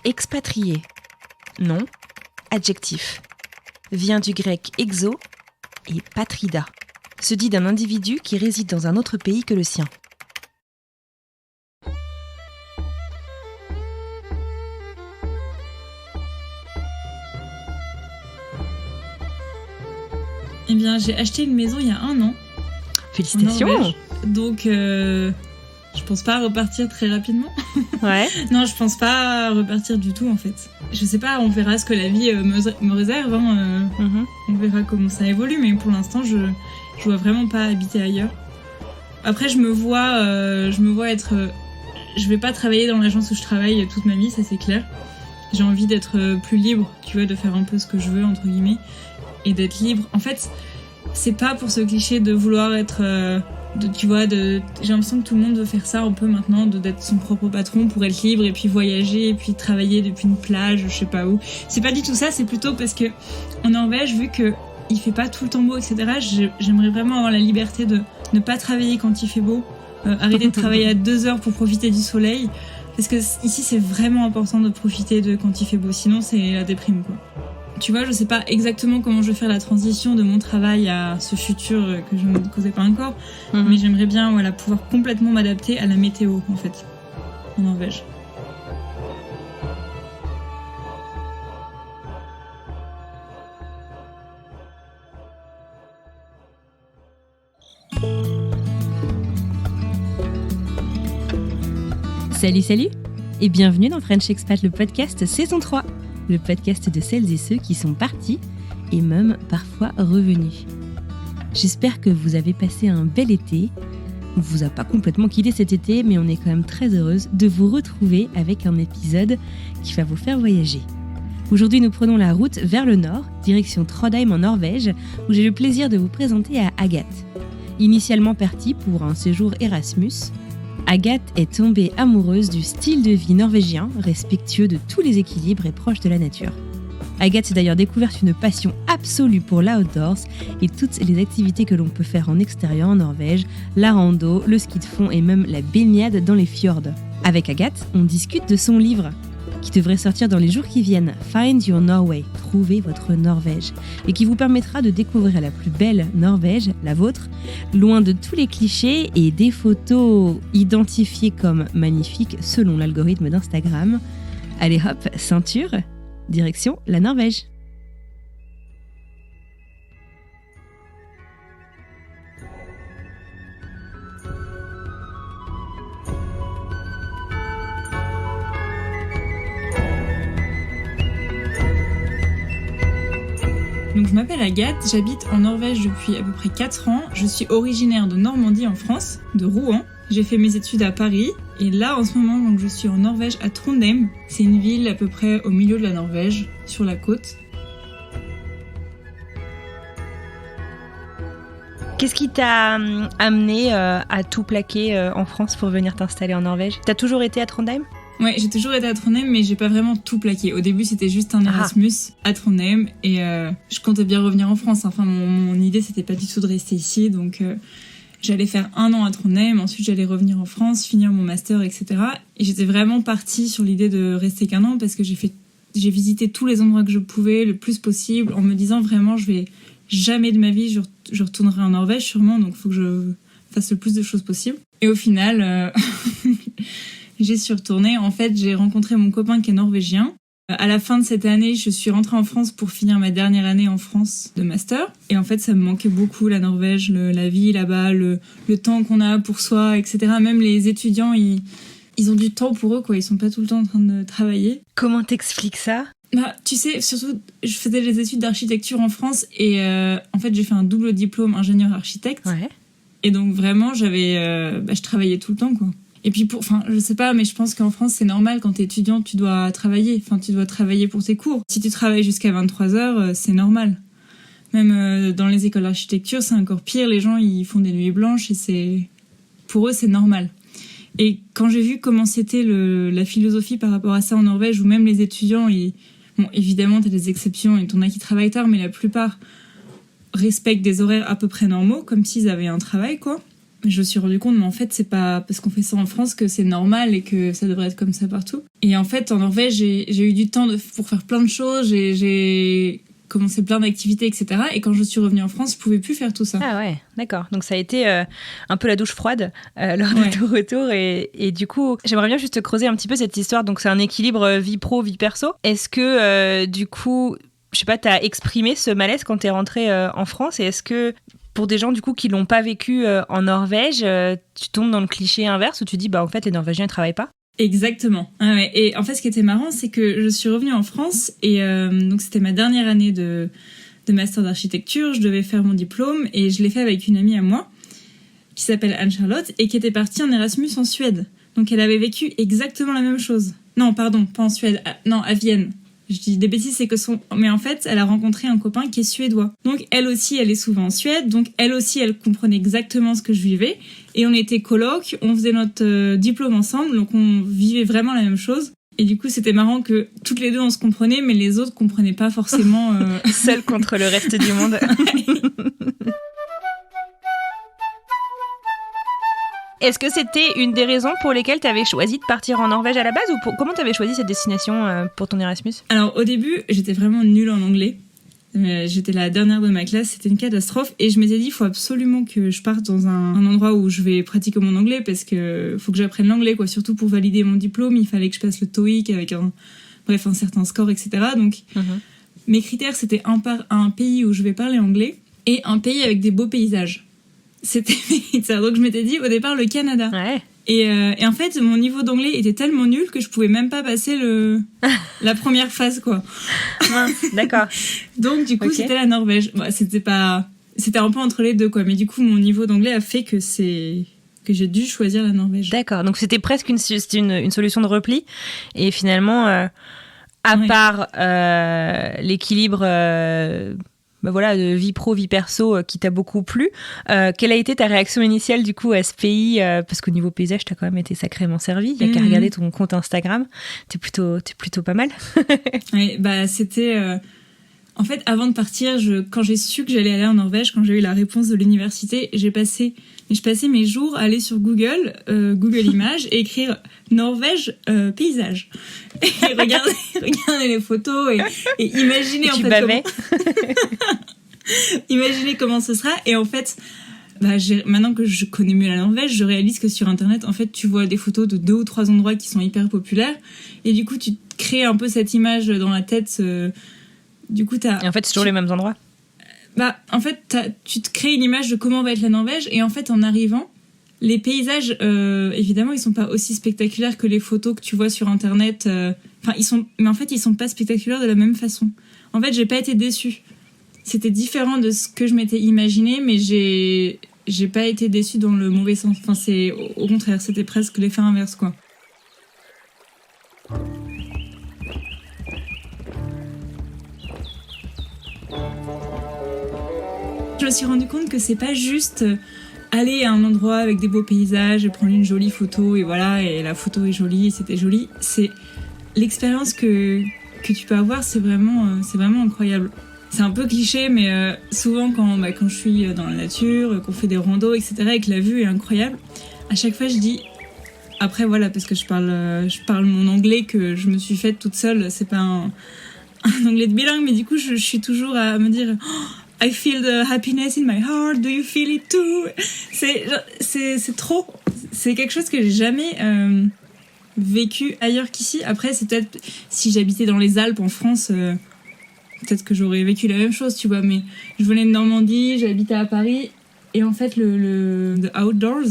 Expatrié. Nom, adjectif. Vient du grec exo et patrida. Se dit d'un individu qui réside dans un autre pays que le sien. Eh bien, j'ai acheté une maison il y a 1 an. Félicitations. Donc, je pense pas repartir très rapidement. Ouais. Non, je pense pas repartir du tout, en fait. Je sais pas, on verra ce que la vie me réserve. On verra comment ça évolue, mais pour l'instant, je vois vraiment pas habiter ailleurs. Après, je me vois être... je vais pas travailler dans l'agence où je travaille toute ma vie, ça c'est clair. J'ai envie d'être plus libre, tu vois, de faire un peu ce que je veux, entre guillemets, et d'être libre. En fait, c'est pas pour ce cliché de vouloir être... j'ai l'impression que tout le monde veut faire ça un peu maintenant, d'être son propre patron pour être libre et puis voyager et puis travailler depuis une plage, je sais pas où. C'est pas du tout ça, c'est plutôt parce que en Norvège, vu que il fait pas tout le temps beau, etc., j'aimerais vraiment avoir la liberté de ne pas travailler quand il fait beau, arrêter de travailler à 2 heures pour profiter du soleil, parce que ici c'est vraiment important de profiter de quand il fait beau, sinon c'est la déprime, quoi. Tu vois, je sais pas exactement comment je vais faire la transition de mon travail à ce futur que je ne connais pas encore, mais j'aimerais bien pouvoir complètement m'adapter à la météo, en fait, en Norvège. Salut et bienvenue dans French Expat, le podcast saison 3. Le podcast de celles et ceux qui sont partis et même parfois revenus. J'espère que vous avez passé un bel été. On vous a pas complètement quitté cet été, mais on est quand même très heureuse de vous retrouver avec un épisode qui va vous faire voyager. Aujourd'hui, nous prenons la route vers le nord, direction Trondheim en Norvège, où j'ai le plaisir de vous présenter à Agathe. Initialement partie pour un séjour Erasmus, Agathe est tombée amoureuse du style de vie norvégien, respectueux de tous les équilibres et proche de la nature. Agathe s'est d'ailleurs découverte une passion absolue pour l'outdoors et toutes les activités que l'on peut faire en extérieur en Norvège, la rando, le ski de fond et même la baignade dans les fjords. Avec Agathe, on discute de son livre, qui devrait sortir dans les jours qui viennent, Find Your Norway, trouvez votre Norvège, et qui vous permettra de découvrir la plus belle Norvège, la vôtre, loin de tous les clichés et des photos identifiées comme magnifiques selon l'algorithme d'Instagram. Allez hop, ceinture, direction la Norvège. Donc je m'appelle Agathe, j'habite en Norvège depuis à peu près 4 ans. Je suis originaire de Normandie en France, de Rouen. J'ai fait mes études à Paris et là en ce moment donc, je suis en Norvège à Trondheim. C'est une ville à peu près au milieu de la Norvège, sur la côte. Qu'est-ce qui t'a amené à tout plaquer en France pour venir t'installer en Norvège ? T'as toujours été à Trondheim ? Ouais, j'ai toujours été à Trondheim, mais j'ai pas vraiment tout plaqué. Au début, c'était juste un Erasmus à Trondheim et je comptais bien revenir en France. Enfin, mon idée, c'était pas du tout de rester ici, donc j'allais faire 1 an à Trondheim, ensuite j'allais revenir en France, finir mon master, etc. Et j'étais vraiment partie sur l'idée de rester qu'1 an parce que j'ai visité tous les endroits que je pouvais le plus possible en me disant vraiment, je vais jamais de ma vie, je retournerai en Norvège sûrement, donc il faut que je fasse le plus de choses possible. Et au final... J'y suis retournée. En fait, j'ai rencontré mon copain qui est norvégien. À la fin de cette année, je suis rentrée en France pour finir ma dernière année en France de master. Et en fait, ça me manquait beaucoup, la Norvège, la vie là-bas, le temps qu'on a pour soi, etc. Même les étudiants, ils ont du temps pour eux, quoi. Ils sont pas tout le temps en train de travailler. Comment t'expliques ça ? Bah, tu sais, surtout, je faisais les études d'architecture en France et en fait, j'ai fait un double diplôme ingénieur-architecte. Ouais. Et donc, vraiment, je travaillais tout le temps, quoi. Et puis, je sais pas, mais je pense qu'en France, c'est normal, quand t'es étudiant, tu dois travailler. Enfin, tu dois travailler pour tes cours. Si tu travailles jusqu'à 23 heures, c'est normal. Même dans les écoles d'architecture, c'est encore pire. Les gens, ils font des nuits blanches et pour eux, c'est normal. Et quand j'ai vu comment c'était la philosophie par rapport à ça en Norvège, où même les étudiants, bon, évidemment, t'as des exceptions et t'en as qui travaillent tard, mais la plupart respectent des horaires à peu près normaux, comme s'ils avaient un travail, quoi. Mais je me suis rendu compte, mais en fait, c'est pas parce qu'on fait ça en France que c'est normal et que ça devrait être comme ça partout. Et en fait, en Norvège, j'ai eu du temps pour faire plein de choses. J'ai commencé plein d'activités, etc. Et quand je suis revenue en France, je pouvais plus faire tout ça. Ah ouais, d'accord. Donc ça a été un peu la douche froide lors de ton retour. Et du coup, j'aimerais bien juste creuser un petit peu cette histoire. Donc c'est un équilibre vie pro, vie perso. Est-ce que du coup, je sais pas, t'as exprimé ce malaise quand t'es rentrée en France? Et est-ce que pour des gens du coup qui l'ont pas vécu en Norvège, tu tombes dans le cliché inverse où tu dis bah en fait les Norvégiens ils travaillent pas? Exactement. Ah ouais. Et en fait, ce qui était marrant, c'est que je suis revenue en France et donc c'était ma dernière année de master d'architecture. Je devais faire mon diplôme et je l'ai fait avec une amie à moi qui s'appelle Anne-Charlotte et qui était partie en Erasmus en Suède. Donc elle avait vécu exactement la même chose. Non, pardon, pas en Suède. Non, à Vienne. Je dis des bêtises, c'est que mais en fait, elle a rencontré un copain qui est suédois. Donc elle aussi, elle est souvent en Suède. Donc elle aussi, elle comprenait exactement ce que je vivais. Et on était coloc, on faisait notre diplôme ensemble, donc on vivait vraiment la même chose. Et du coup, c'était marrant que toutes les deux, on se comprenait, mais les autres comprenaient pas forcément. Seul contre le reste du monde. Est-ce que c'était une des raisons pour lesquelles tu avais choisi de partir en Norvège à la base ou comment tu avais choisi cette destination pour ton Erasmus? Alors au début, j'étais vraiment nulle en anglais. J'étais la dernière de ma classe, c'était une catastrophe et je m'étais dit il faut absolument que je parte dans un endroit où je vais pratiquer mon anglais parce que faut que j'apprenne l'anglais quoi, surtout pour valider mon diplôme, il fallait que je passe le TOEIC avec un certain score, etc. Donc mes critères c'était un pays où je vais parler anglais et un pays avec des beaux paysages. C'était ça. Donc je m'étais dit au départ le Canada. Ouais. Et en fait mon niveau d'anglais était tellement nul que je pouvais même pas passer la première phase quoi. D'accord. Donc du coup c'était la Norvège. Bon, c'était un peu entre les deux quoi. Mais du coup mon niveau d'anglais a fait que j'ai dû choisir la Norvège. D'accord. Donc c'était presque une solution de repli et finalement à part l'équilibre. De vie pro, vie perso qui t'a beaucoup plu. Quelle a été ta réaction initiale du coup à ce pays parce qu'au niveau paysage, t'as quand même été sacrément servi. Il y a qu'à regarder ton compte Instagram. T'es plutôt pas mal. Oui, c'était... En fait, avant de partir, quand j'ai su que j'allais aller en Norvège, quand j'ai eu la réponse de l'université, je passais mes jours à aller sur Google Images et écrire Norvège paysage. Et regarder les photos et imaginer et en tu fait bavais. Imaginer comment ce sera. Et en fait, maintenant que je connais mieux la Norvège, je réalise que sur Internet, en fait, tu vois des photos de 2 ou 3 endroits qui sont hyper populaires. Et du coup, tu crées un peu cette image dans la tête. Du coup, et en fait, c'est toujours les mêmes endroits. En fait, tu te crées une image de comment va être la Norvège. Et en fait, en arrivant, les paysages, évidemment, ils sont pas aussi spectaculaires que les photos que tu vois sur Internet. Mais en fait, ils sont pas spectaculaires de la même façon. En fait, j'ai pas été déçue. C'était différent de ce que je m'étais imaginé, mais j'ai pas été déçue dans le mauvais sens. Enfin, c'est au contraire, c'était presque l'effet inverse, quoi. Je me suis rendu compte que c'est pas juste aller à un endroit avec des beaux paysages et prendre une jolie photo et voilà, et la photo est jolie et c'était joli. C'est l'expérience que tu peux avoir, c'est vraiment incroyable. C'est un peu cliché, mais souvent quand je suis dans la nature, qu'on fait des randos, etc., et que la vue est incroyable, à chaque fois je dis, après voilà, parce que je parle mon anglais que je me suis faite toute seule, c'est pas un anglais de bilingue, mais du coup je suis toujours à me dire I feel the happiness in my heart, do you feel it too? C'est trop, c'est quelque chose que j'ai jamais vécu ailleurs qu'ici. Après c'est peut-être, si j'habitais dans les Alpes en France, peut-être que j'aurais vécu la même chose, tu vois, mais je venais de Normandie, j'habitais à Paris, et en fait le outdoors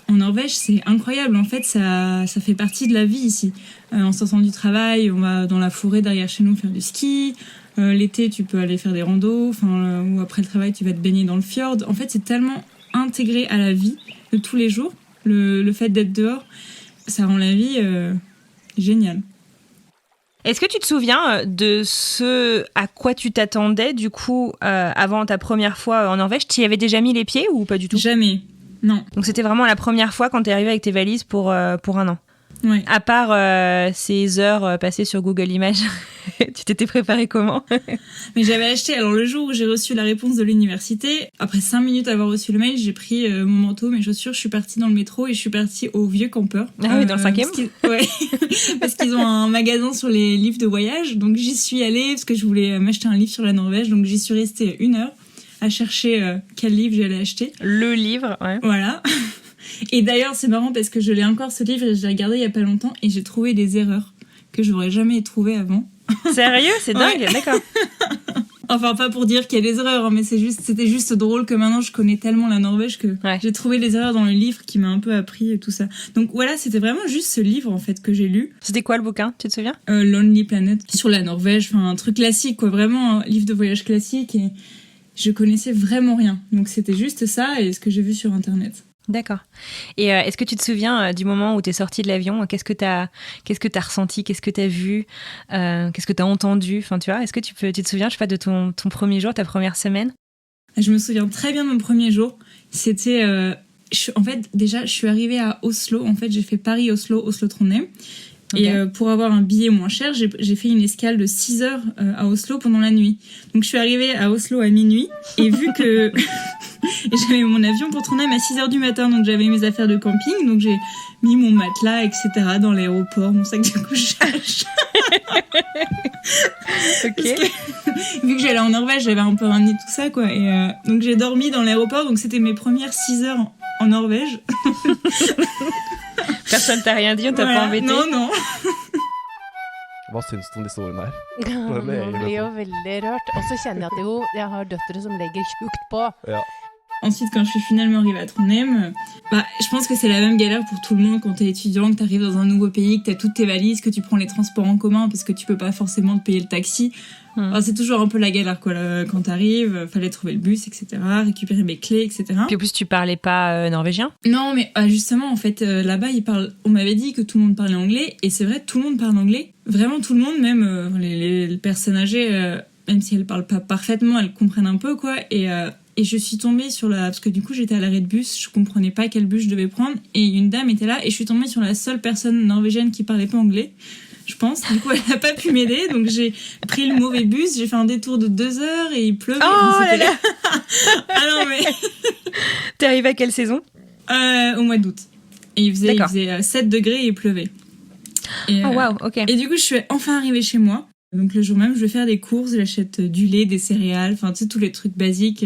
en Norvège, c'est incroyable. En fait, ça fait partie de la vie ici. En sortant du travail, on va dans la forêt derrière chez nous faire du ski. L'été, tu peux aller faire des randos. Ou après le travail, tu vas te baigner dans le fjord. En fait, c'est tellement intégré à la vie de tous les jours. Le fait d'être dehors, ça rend la vie géniale. Est-ce que tu te souviens de ce à quoi tu t'attendais, du coup, avant ta première fois en Norvège? Tu y avais déjà mis les pieds ou pas du tout? Jamais. Non. Donc c'était vraiment la première fois quand t'es arrivée avec tes valises pour un an. Ouais. À part ces heures passées sur Google Images Tu t'étais préparée comment? Mais j'avais acheté, alors le jour où j'ai reçu la réponse de l'université, après 5 minutes d'avoir reçu le mail, j'ai pris mon manteau, mes chaussures, je suis partie dans le métro et je suis partie au Vieux Campeur. Ah oui, dans le 5e? Ouais, parce qu'ils ont un magasin sur les livres de voyage, donc j'y suis allée parce que je voulais m'acheter un livre sur la Norvège, donc j'y suis restée 1 heure à chercher quel livre j'allais acheter. Le livre, ouais. Voilà. Et d'ailleurs, c'est marrant parce que je l'ai encore ce livre et je l'ai regardé il y a pas longtemps et j'ai trouvé des erreurs que j'aurais jamais trouvées avant. Sérieux? C'est dingue, ouais. D'accord. Enfin, pas pour dire qu'il y a des erreurs, mais c'était juste drôle que maintenant je connais tellement la Norvège que j'ai trouvé les erreurs dans le livre qui m'a un peu appris et tout ça. Donc voilà, c'était vraiment juste ce livre en fait que j'ai lu. C'était quoi le bouquin? Tu te souviens? Lonely Planet, sur la Norvège, enfin un truc classique quoi, vraiment un livre de voyage classique et je connaissais vraiment rien. Donc c'était juste ça et ce que j'ai vu sur internet. D'accord. Et est-ce que tu te souviens du moment où tu es sortie de l'avion? Qu'est-ce que t'as ressenti? Qu'est-ce que t'as vu? Qu'est-ce que t'as entendu? Enfin, tu vois, est-ce que tu te souviens, je sais pas, de ton premier jour, ta première semaine? Je me souviens très bien de mon premier jour. C'était... en fait, déjà, je suis arrivée à Oslo. En fait, j'ai fait Paris-Oslo, Oslo-Trondheim. Okay. Et pour avoir un billet moins cher, j'ai fait une escale de 6 heures à Oslo pendant la nuit. Donc je suis arrivée à Oslo à minuit et vu que j'avais mon avion pour Trondheim à 6 heures du matin, donc j'avais mes affaires de camping, donc j'ai mis mon matelas, etc. dans l'aéroport, mon sac de couchage. Ok. Vu que j'allais en Norvège, j'avais un peu ramené tout ça, quoi. Et donc j'ai dormi dans l'aéroport, donc c'était mes premières 6 heures en Norvège. Personne t'a rien dit, on t'a pas embêté? Non. Hva syns du om disse ordene her? Man blir jo veldig rørt. Og så kjenner jeg at jeg har døtre som legger tjukt på. Ja. Ensuite, quand je suis finalement arrivée à Trondheim, je pense que c'est la même galère pour tout le monde quand t'es étudiant, que t'arrives dans un nouveau pays, que t'as toutes tes valises, que tu prends les transports en commun parce que tu peux pas forcément te payer le taxi. Enfin, c'est toujours un peu la galère, quoi. Quand t'arrives, fallait trouver le bus, etc., récupérer mes clés, etc. Puis en plus, tu parlais pas norvégien? Non, mais justement, en fait, là-bas, on m'avait dit que tout le monde parlait anglais, et c'est vrai, tout le monde parle anglais. Vraiment tout le monde, même les personnes âgées, même si elles parlent pas parfaitement, elles comprennent un peu, quoi. Et je suis tombée parce que du coup j'étais à l'arrêt de bus, je comprenais pas quel bus je devais prendre et une dame était là et je suis tombée sur la seule personne norvégienne qui parlait pas anglais, je pense. Du coup elle a pas pu m'aider, donc j'ai pris le mauvais bus, j'ai fait un détour de 2 heures et il pleuvait. Oh là là. Ah non mais... T'es arrivée à quelle saison? Au mois d'août. Et il faisait 7 degrés et il pleuvait. Et, oh waouh, ok. Et du coup je suis enfin arrivée chez moi. Donc le jour même, je vais faire des courses, j'achète du lait, des céréales, enfin tu sais tous les trucs basiques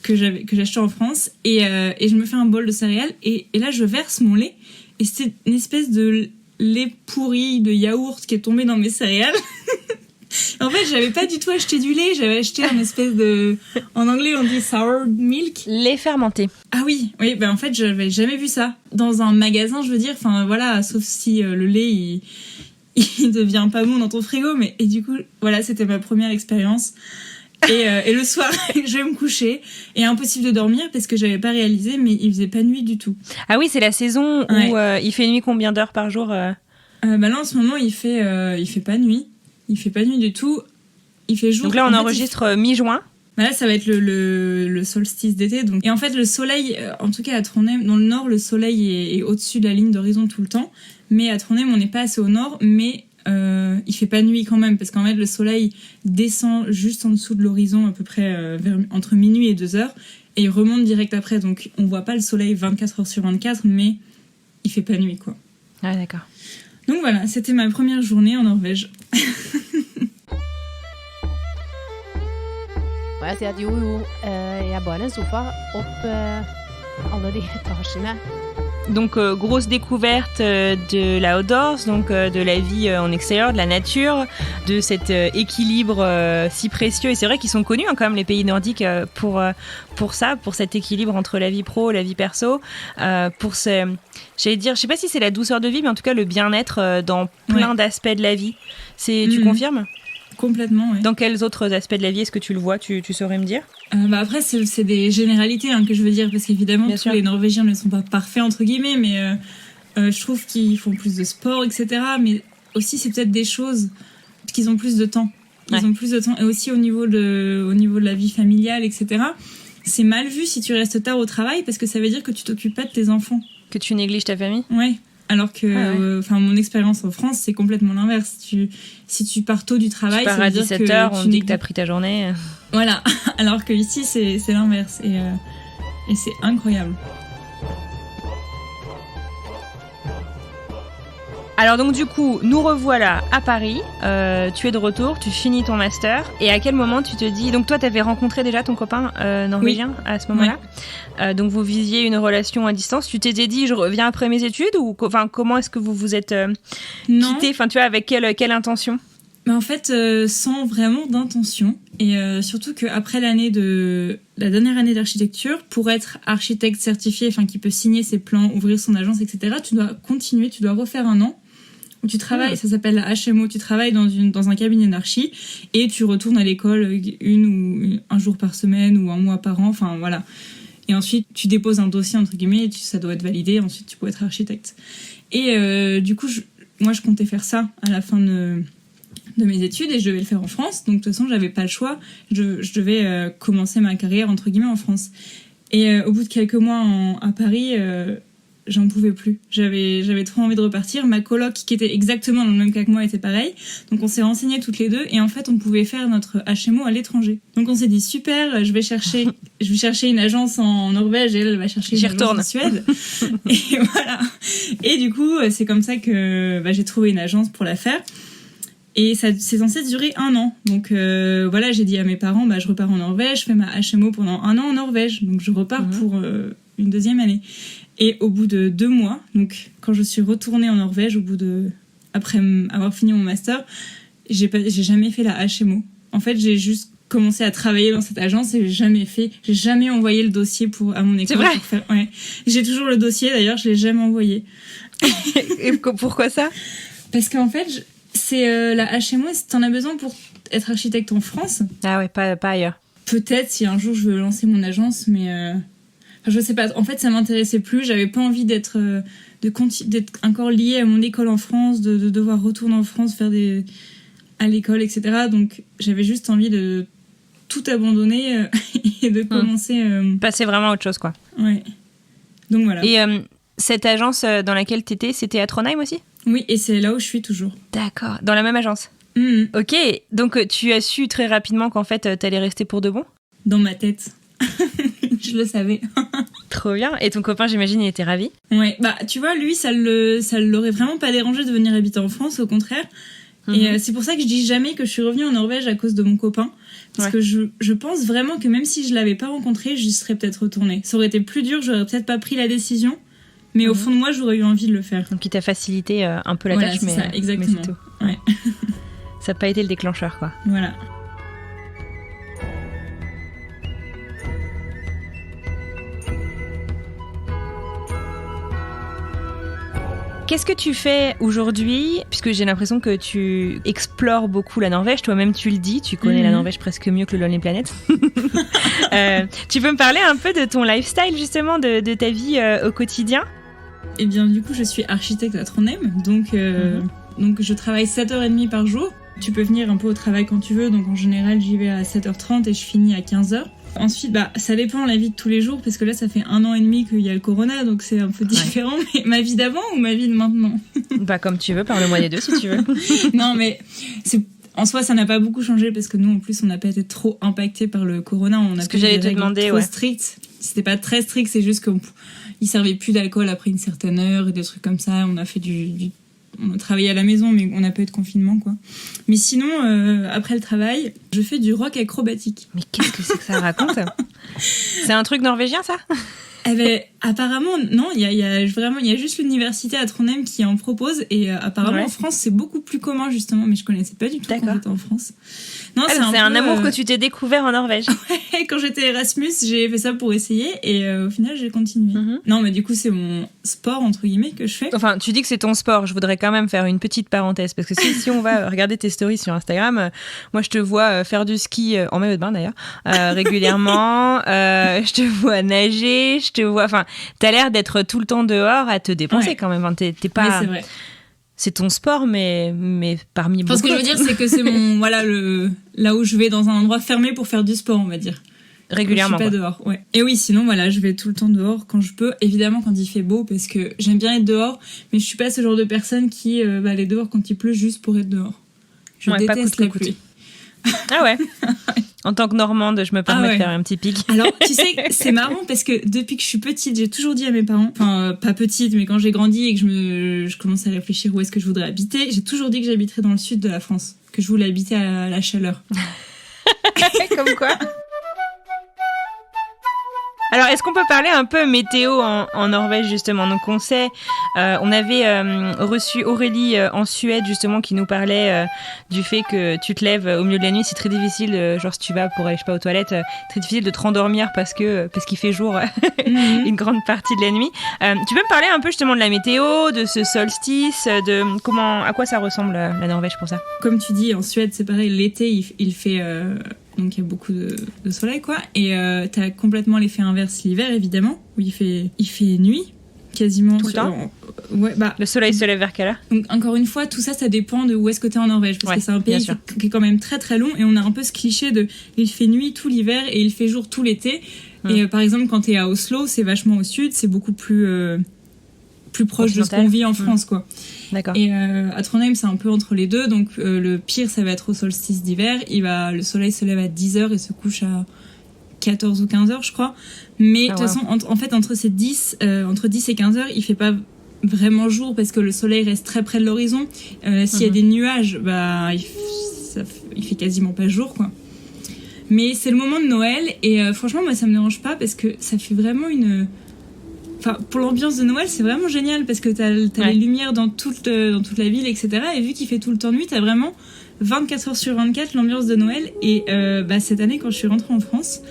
que j'achetais en France et je me fais un bol de céréales et là je verse mon lait et c'est une espèce de lait pourri de yaourt qui est tombé dans mes céréales. En fait, j'avais pas du tout acheté du lait, j'avais acheté une espèce de... En anglais, on dit sour milk. Lait fermenté. Ah oui, en fait, j'avais jamais vu ça. Dans un magasin, je veux dire, enfin voilà, sauf si le lait, il devient pas bon dans ton frigo, mais... Et du coup, voilà, c'était ma première expérience. Et le soir, je vais me coucher, et impossible de dormir parce que j'avais pas réalisé, mais il faisait pas nuit du tout. Ah oui, c'est la saison où il fait nuit combien d'heures par jour là, en ce moment, il fait pas nuit. Il fait pas nuit du tout. Il fait jour. Donc là, on enregistre mi-juin. Là, ça va être le solstice d'été. Donc... Et en fait, le soleil, en tout cas à Trondheim, dans le nord, le soleil est au-dessus de la ligne d'horizon tout le temps. Mais à Trondheim, on n'est pas assez au nord, mais il fait pas nuit quand même. Parce qu'en fait, le soleil descend juste en dessous de l'horizon, à peu près entre minuit et 2 heures. Et il remonte direct après. Donc, on voit pas le soleil 24 heures sur 24, mais il fait pas nuit, quoi. Ah, d'accord. Donc voilà, c'était ma première journée en Norvège. Og jeg sier at jeg bar en sofa opp alle de etasjene. Donc grosse découverte de la outdoors, donc de la vie en extérieur, de la nature, de cet équilibre si précieux. Et c'est vrai qu'ils sont connus quand même les pays nordiques pour ça, pour cet équilibre entre la vie pro, la vie perso, pour j'allais dire, je sais pas si c'est la douceur de vie, mais en tout cas le bien-être dans plein d'aspects de la vie. Tu confirmes ? Complètement, oui. Dans quels autres aspects de la vie est-ce que tu le vois, tu saurais me dire ? Après, c'est des généralités que je veux dire, parce qu'évidemment, tous les Norvégiens ne sont pas parfaits, entre guillemets, mais je trouve qu'ils font plus de sport, etc. Mais aussi, c'est peut-être des choses qu'ils ont plus de temps. Ils ont plus de temps. Et aussi, au niveau de la vie familiale, etc., c'est mal vu si tu restes tard au travail, parce que ça veut dire que tu t'occupes pas de tes enfants. Que tu négliges ta famille ? Ouais. Alors que mon expérience en France, c'est complètement l'inverse. Si tu pars tôt du travail, tu pars à 17h, on dit que t'as pris ta journée. Voilà, alors que ici, c'est l'inverse. Et c'est incroyable. Alors donc du coup, nous revoilà à Paris, tu es de retour, tu finis ton master, et à quel moment tu te dis... Donc toi, tu avais rencontré déjà ton copain norvégien à ce moment-là, donc vous visiez une relation à distance, tu t'étais dit je reviens après mes études, ou comment est-ce que vous vous êtes quittés, tu vois, avec quelle intention? En fait, sans vraiment d'intention, et surtout qu'après la dernière année d'architecture, pour être architecte certifié, qui peut signer ses plans, ouvrir son agence, etc., tu dois continuer, tu dois refaire un an où tu travailles, ça s'appelle la HMO, tu travailles dans un cabinet d'archi et tu retournes à l'école un jour par semaine ou un mois par an, voilà. Et ensuite, tu déposes un dossier, entre guillemets, et ça doit être validé, ensuite tu peux être architecte. Et du coup, moi, je comptais faire ça à la fin de mes études et je devais le faire en France, donc de toute façon, j'avais pas le choix, je devais commencer ma carrière, entre guillemets, en France. Et au bout de quelques mois à Paris... j'en pouvais plus. J'avais trop envie de repartir. Ma coloc, qui était exactement dans le même cas que moi, était pareil. Donc on s'est renseignées toutes les deux et en fait on pouvait faire notre HMO à l'étranger. Donc on s'est dit super, je vais chercher une agence en Norvège et elle va chercher une agence en Suède. Et voilà. Et du coup c'est comme ça que j'ai trouvé une agence pour la faire. Et ça c'est censé durer 1 an. Donc j'ai dit à mes parents je repars en Norvège, je fais ma HMO pendant 1 an en Norvège. Donc je repars pour une deuxième année. Et au bout de 2 mois, donc quand je suis retournée en Norvège, après avoir fini mon master, j'ai jamais fait la HMO. En fait, j'ai juste commencé à travailler dans cette agence et j'ai jamais envoyé le dossier à mon école. C'est vrai? Ouais. J'ai toujours le dossier, d'ailleurs, je l'ai jamais envoyé. Et pourquoi ça? Parce qu'en fait, c'est la HMO, t'en as besoin pour être architecte en France. Ah ouais, pas ailleurs. Peut-être si un jour je veux lancer mon agence, mais... je sais pas, en fait ça m'intéressait plus, j'avais pas envie d'être encore liée à mon école en France, de devoir retourner en France faire à l'école, etc. Donc j'avais juste envie de tout abandonner et de commencer... passer vraiment à autre chose, quoi. Ouais, donc voilà. Et cette agence dans laquelle t'étais, c'était à Trondheim aussi? Oui, et c'est là où je suis toujours. D'accord, dans la même agence. Ok, donc tu as su très rapidement qu'en fait t'allais rester pour de bon? Dans ma tête. Je le savais. Trop bien. Et ton copain, j'imagine, il était ravi? Ouais, tu vois, lui, ça l'aurait vraiment pas dérangé de venir habiter en France, au contraire. Et c'est pour ça que je dis jamais que je suis revenue en Norvège à cause de mon copain. Parce que je pense vraiment que même si je l'avais pas rencontré, j'y serais peut-être retournée. Ça aurait été plus dur, j'aurais peut-être pas pris la décision. Mais au fond de moi, j'aurais eu envie de le faire. Donc il t'a facilité un peu la tâche, mais ça, exactement. Mais c'est tout. Ouais. Ça n'a pas été le déclencheur, quoi. Voilà. Qu'est-ce que tu fais aujourd'hui, puisque j'ai l'impression que tu explores beaucoup la Norvège, toi-même tu le dis, tu connais la Norvège presque mieux que le Lonely Planet. Tu peux me parler un peu de ton lifestyle justement, de ta vie au quotidien? Eh bien du coup je suis architecte à Trondheim, donc je travaille 7h30 par jour. Tu peux venir un peu au travail quand tu veux, donc en général j'y vais à 7h30 et je finis à 15h. Ensuite, ça dépend la vie de tous les jours, parce que là, ça fait 1 an et demi qu'il y a le corona, donc c'est un peu différent. Mais ma vie d'avant ou ma vie de maintenant? Comme tu veux, parle-moi des deux si tu veux. Non, mais en soi, ça n'a pas beaucoup changé, parce que nous, en plus, on n'a pas été trop impactés par le corona. On a ce que j'allais te demander, trop strictes. C'était pas très strict, c'est juste qu'ils servaient plus d'alcool après une certaine heure et des trucs comme ça. On a fait on a travaillé à la maison, mais on n'a pas eu de confinement, quoi. Mais sinon, après le travail, je fais du rock acrobatique. Mais qu'est-ce que c'est que ça raconte? C'est un truc norvégien, ça? Eh ben, apparemment, non, il y a juste l'université à Trondheim qui en propose, et apparemment en France c'est beaucoup plus commun justement, mais je connaissais pas du tout quand j'étais en France. Non, c'est un amour que tu t'es découvert en Norvège. Ouais, quand j'étais Erasmus, j'ai fait ça pour essayer et au final j'ai continué. Non, mais du coup c'est mon sport entre guillemets que je fais. Enfin, tu dis que c'est ton sport, je voudrais quand même faire une petite parenthèse parce que si on va regarder tes stories sur Instagram, moi je te vois faire du ski en maillot de bain d'ailleurs régulièrement, je te vois nager, je te vois, enfin t'as l'air d'être tout le temps dehors à te dépenser quand même, t'es pas... Ouais, c'est vrai. C'est ton sport, mais parmi beaucoup. Ce que je veux dire, c'est que c'est mon là où je vais dans un endroit fermé pour faire du sport, on va dire. régulièrement. Je suis pas dehors, ouais. Et oui, sinon voilà, je vais tout le temps dehors quand je peux. Évidemment quand il fait beau, parce que j'aime bien être dehors, mais je suis pas ce genre de personne qui va aller dehors quand il pleut juste pour être dehors. Je déteste la pluie. Ah ouais. En tant que Normande, je me permets de faire un petit pic. Alors, tu sais, c'est marrant parce que depuis que je suis petite, j'ai toujours dit à mes parents, enfin pas petite, mais quand j'ai grandi et que je commençais à réfléchir où est-ce que je voudrais habiter, j'ai toujours dit que j'habiterais dans le sud de la France, que je voulais habiter à la chaleur. Comme quoi. Alors, est-ce qu'on peut parler un peu météo en Norvège, justement? Donc, on sait, on avait reçu Aurélie en Suède, justement, qui nous parlait du fait que tu te lèves au milieu de la nuit. C'est très difficile, genre si tu vas pour aller, je sais pas, aux toilettes, très difficile de te rendormir parce qu'il fait jour une grande partie de la nuit. Tu peux me parler un peu, justement, de la météo, de ce solstice, de à quoi ça ressemble la Norvège pour ça? Comme tu dis, en Suède, c'est pareil, l'été, il fait... Donc il y a beaucoup de soleil, quoi. Et t'as complètement l'effet inverse l'hiver, évidemment, où il fait nuit, quasiment. Tout le temps. Ouais, bah... Le soleil se lève vers quelle heure? Donc, encore une fois, tout ça, ça dépend de où est-ce que t'es en Norvège. Parce que c'est un pays qui est quand même très très long. Et on a un peu ce cliché de... Il fait nuit tout l'hiver et il fait jour tout l'été. Et par exemple, quand t'es à Oslo, c'est vachement au sud, c'est beaucoup plus proche de ce qu'on vit en France, quoi. D'accord. Et à Trondheim, c'est un peu entre les deux. Donc le pire, ça va être au solstice d'hiver. Le soleil se lève à 10h et se couche à 14 ou 15h, je crois. Mais de toute façon, en fait, entre 10 et 15h, il fait pas vraiment jour parce que le soleil reste très près de l'horizon. S'il y a des nuages, bah il fait quasiment pas jour, quoi. Mais c'est le moment de Noël et franchement, moi, ça me dérange pas parce que ça fait vraiment une... Enfin, pour l'ambiance de Noël, c'est vraiment génial parce que t'as les lumières dans toute la ville, etc. Et vu qu'il fait tout le temps nuit, t'as vraiment 24 heures sur 24 l'ambiance de Noël. Et cette année, quand je suis rentrée en France,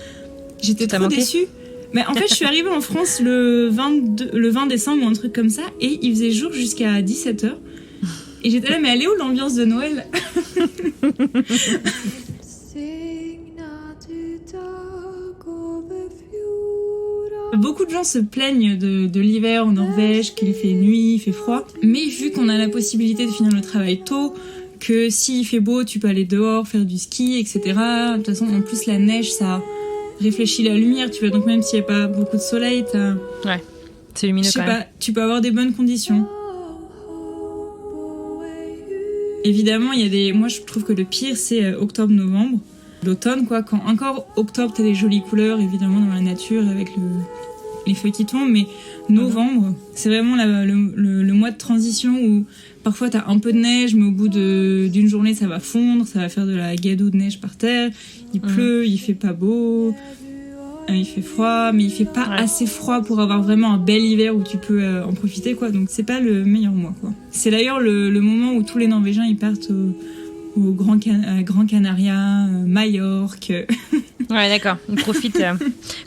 j'étais trop déçue. Mais en fait, je suis arrivée en France le 20 décembre ou un truc comme ça, et il faisait jour jusqu'à 17h. Et j'étais là, mais elle est où l'ambiance de Noël? Beaucoup de gens se plaignent de l'hiver en Norvège, qu'il fait nuit, il fait froid. Mais vu qu'on a la possibilité de finir le travail tôt, que s'il fait beau, tu peux aller dehors, faire du ski, etc. De toute façon, en plus, la neige, ça réfléchit la lumière, tu vois. Donc même s'il n'y a pas beaucoup de soleil, Ouais, c'est lumineux quand même. Tu peux avoir des bonnes conditions. Évidemment, moi, je trouve que le pire, c'est octobre-novembre. L'automne, quoi. Quand encore octobre, t'as des jolies couleurs, évidemment, dans la nature, avec les feuilles qui tombent. Mais novembre, c'est vraiment le mois de transition où parfois t'as un peu de neige, mais au bout d'une journée, ça va fondre, ça va faire de la gadoue de neige par terre. Il pleut, il fait pas beau, il fait froid, mais il fait pas assez froid pour avoir vraiment un bel hiver où tu peux en profiter, quoi. Donc c'est pas le meilleur mois, quoi. C'est d'ailleurs le moment où tous les Norvégiens, ils partent au Grand Canaria, Majorque. Ouais, d'accord. Ils profitent,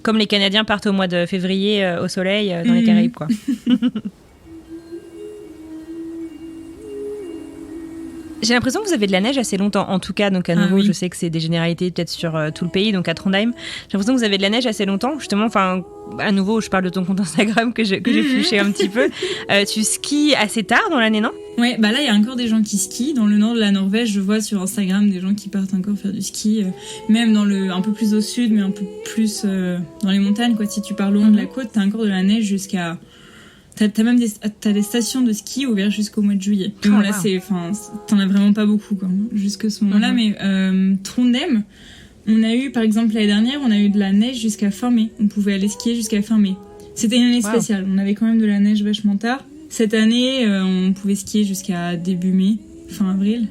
comme les Canadiens partent au mois de février au soleil dans les Caraïbes, quoi. J'ai l'impression que vous avez de la neige assez longtemps, en tout cas. Donc à nouveau, je sais que c'est des généralités peut-être sur tout le pays, donc à Trondheim. J'ai l'impression que vous avez de la neige assez longtemps, justement. Enfin, à nouveau, je parle de ton compte Instagram que j'ai flouché un petit peu. Tu skis assez tard dans l'année, non? Ouais, bah là, il y a encore des gens qui skient. Dans le nord de la Norvège, je vois sur Instagram des gens qui partent encore faire du ski. Même un peu plus au sud, mais un peu plus dans les montagnes, quoi. Si tu pars loin de la côte, t'as encore de la neige jusqu'à... T'as même des stations de ski ouvertes jusqu'au mois de juillet. Mais bon, là, t'en as vraiment pas beaucoup, quoi, jusqu'à ce moment-là. Mais Trondheim, on a eu, par exemple, l'année dernière, on a eu de la neige jusqu'à fin mai. On pouvait aller skier jusqu'à fin mai. C'était une année spéciale. On avait quand même de la neige vachement tard. Cette année, on pouvait skier jusqu'à début mai, fin avril.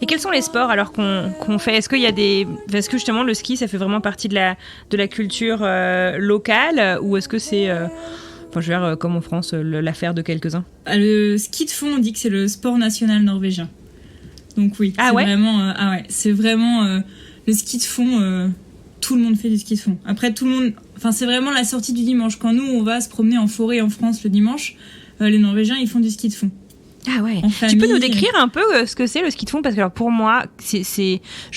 Et quels sont les sports alors qu'on fait? Est-ce qu'il y a Est-ce que justement le ski, ça fait vraiment partie de la culture locale, ou est-ce que c'est, comme en France, l'affaire de quelques-uns? Le ski de fond, on dit que c'est le sport national norvégien. Donc oui, c'est vraiment le ski de fond. Tout le monde fait du ski de fond. Après, c'est vraiment la sortie du dimanche. Quand nous, on va se promener en forêt en France le dimanche, les Norvégiens, ils font du ski de fond. Ah ouais. En famille. Tu peux nous décrire un peu ce que c'est le ski de fond, parce que alors pour moi, je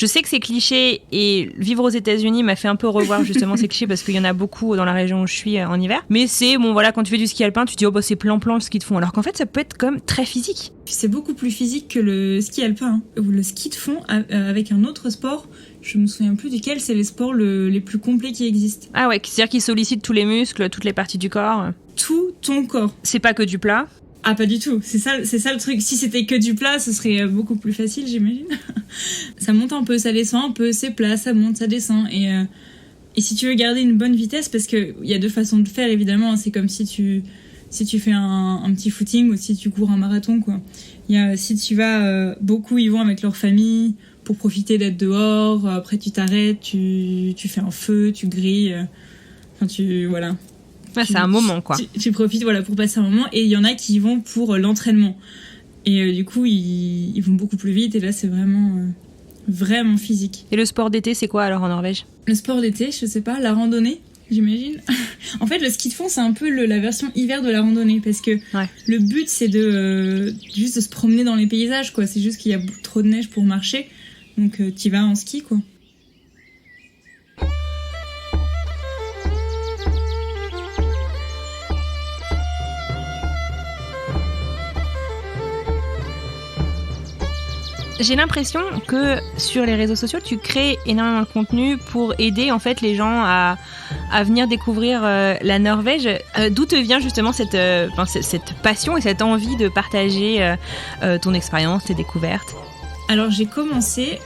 sais que c'est cliché, et vivre aux États-Unis m'a fait un peu revoir justement ces clichés, parce qu'il y en a beaucoup dans la région où je suis en hiver. Mais c'est bon, voilà, quand tu fais du ski alpin, tu te dis c'est plan le ski de fond, alors qu'en fait ça peut être comme très physique. Puis c'est beaucoup plus physique que le ski alpin, ou le ski de fond avec un autre sport. Je me souviens plus duquel, c'est les sports les plus complets qui existent. Ah ouais, c'est-à-dire qu'ils sollicitent tous les muscles, toutes les parties du corps. Tout ton corps. C'est pas que du plat. Ah, pas du tout. C'est ça le truc. Si c'était que du plat, ce serait beaucoup plus facile, j'imagine. Ça monte un peu, ça descend un peu, c'est plat, ça monte, ça descend. Et si tu veux garder une bonne vitesse, parce qu'il y a deux façons de faire, évidemment. C'est comme si tu fais un petit footing ou si tu cours un marathon, quoi. Si tu vas, beaucoup ils vont avec leur famille pour profiter d'être dehors. Après, tu t'arrêtes, tu fais un feu, tu grilles. Voilà. Ouais, c'est un moment, quoi. Tu profites, voilà, pour passer un moment. Et il y en a qui y vont pour l'entraînement. Et du coup, ils vont beaucoup plus vite. Et là, c'est vraiment physique. Et le sport d'été, c'est quoi alors en Norvège ? Le sport d'été, je sais pas, la randonnée, j'imagine. En fait, le ski de fond, c'est un peu la version hiver de la randonnée. Parce que le but, c'est juste de se promener dans les paysages, quoi. C'est juste qu'il y a trop de neige pour marcher. Donc, t'y vas en ski, quoi. J'ai l'impression que sur les réseaux sociaux, tu crées énormément de contenu pour aider en fait les gens à venir découvrir la Norvège. D'où te vient justement cette passion et cette envie de partager ton expérience, tes découvertes ? Alors j'ai commencé,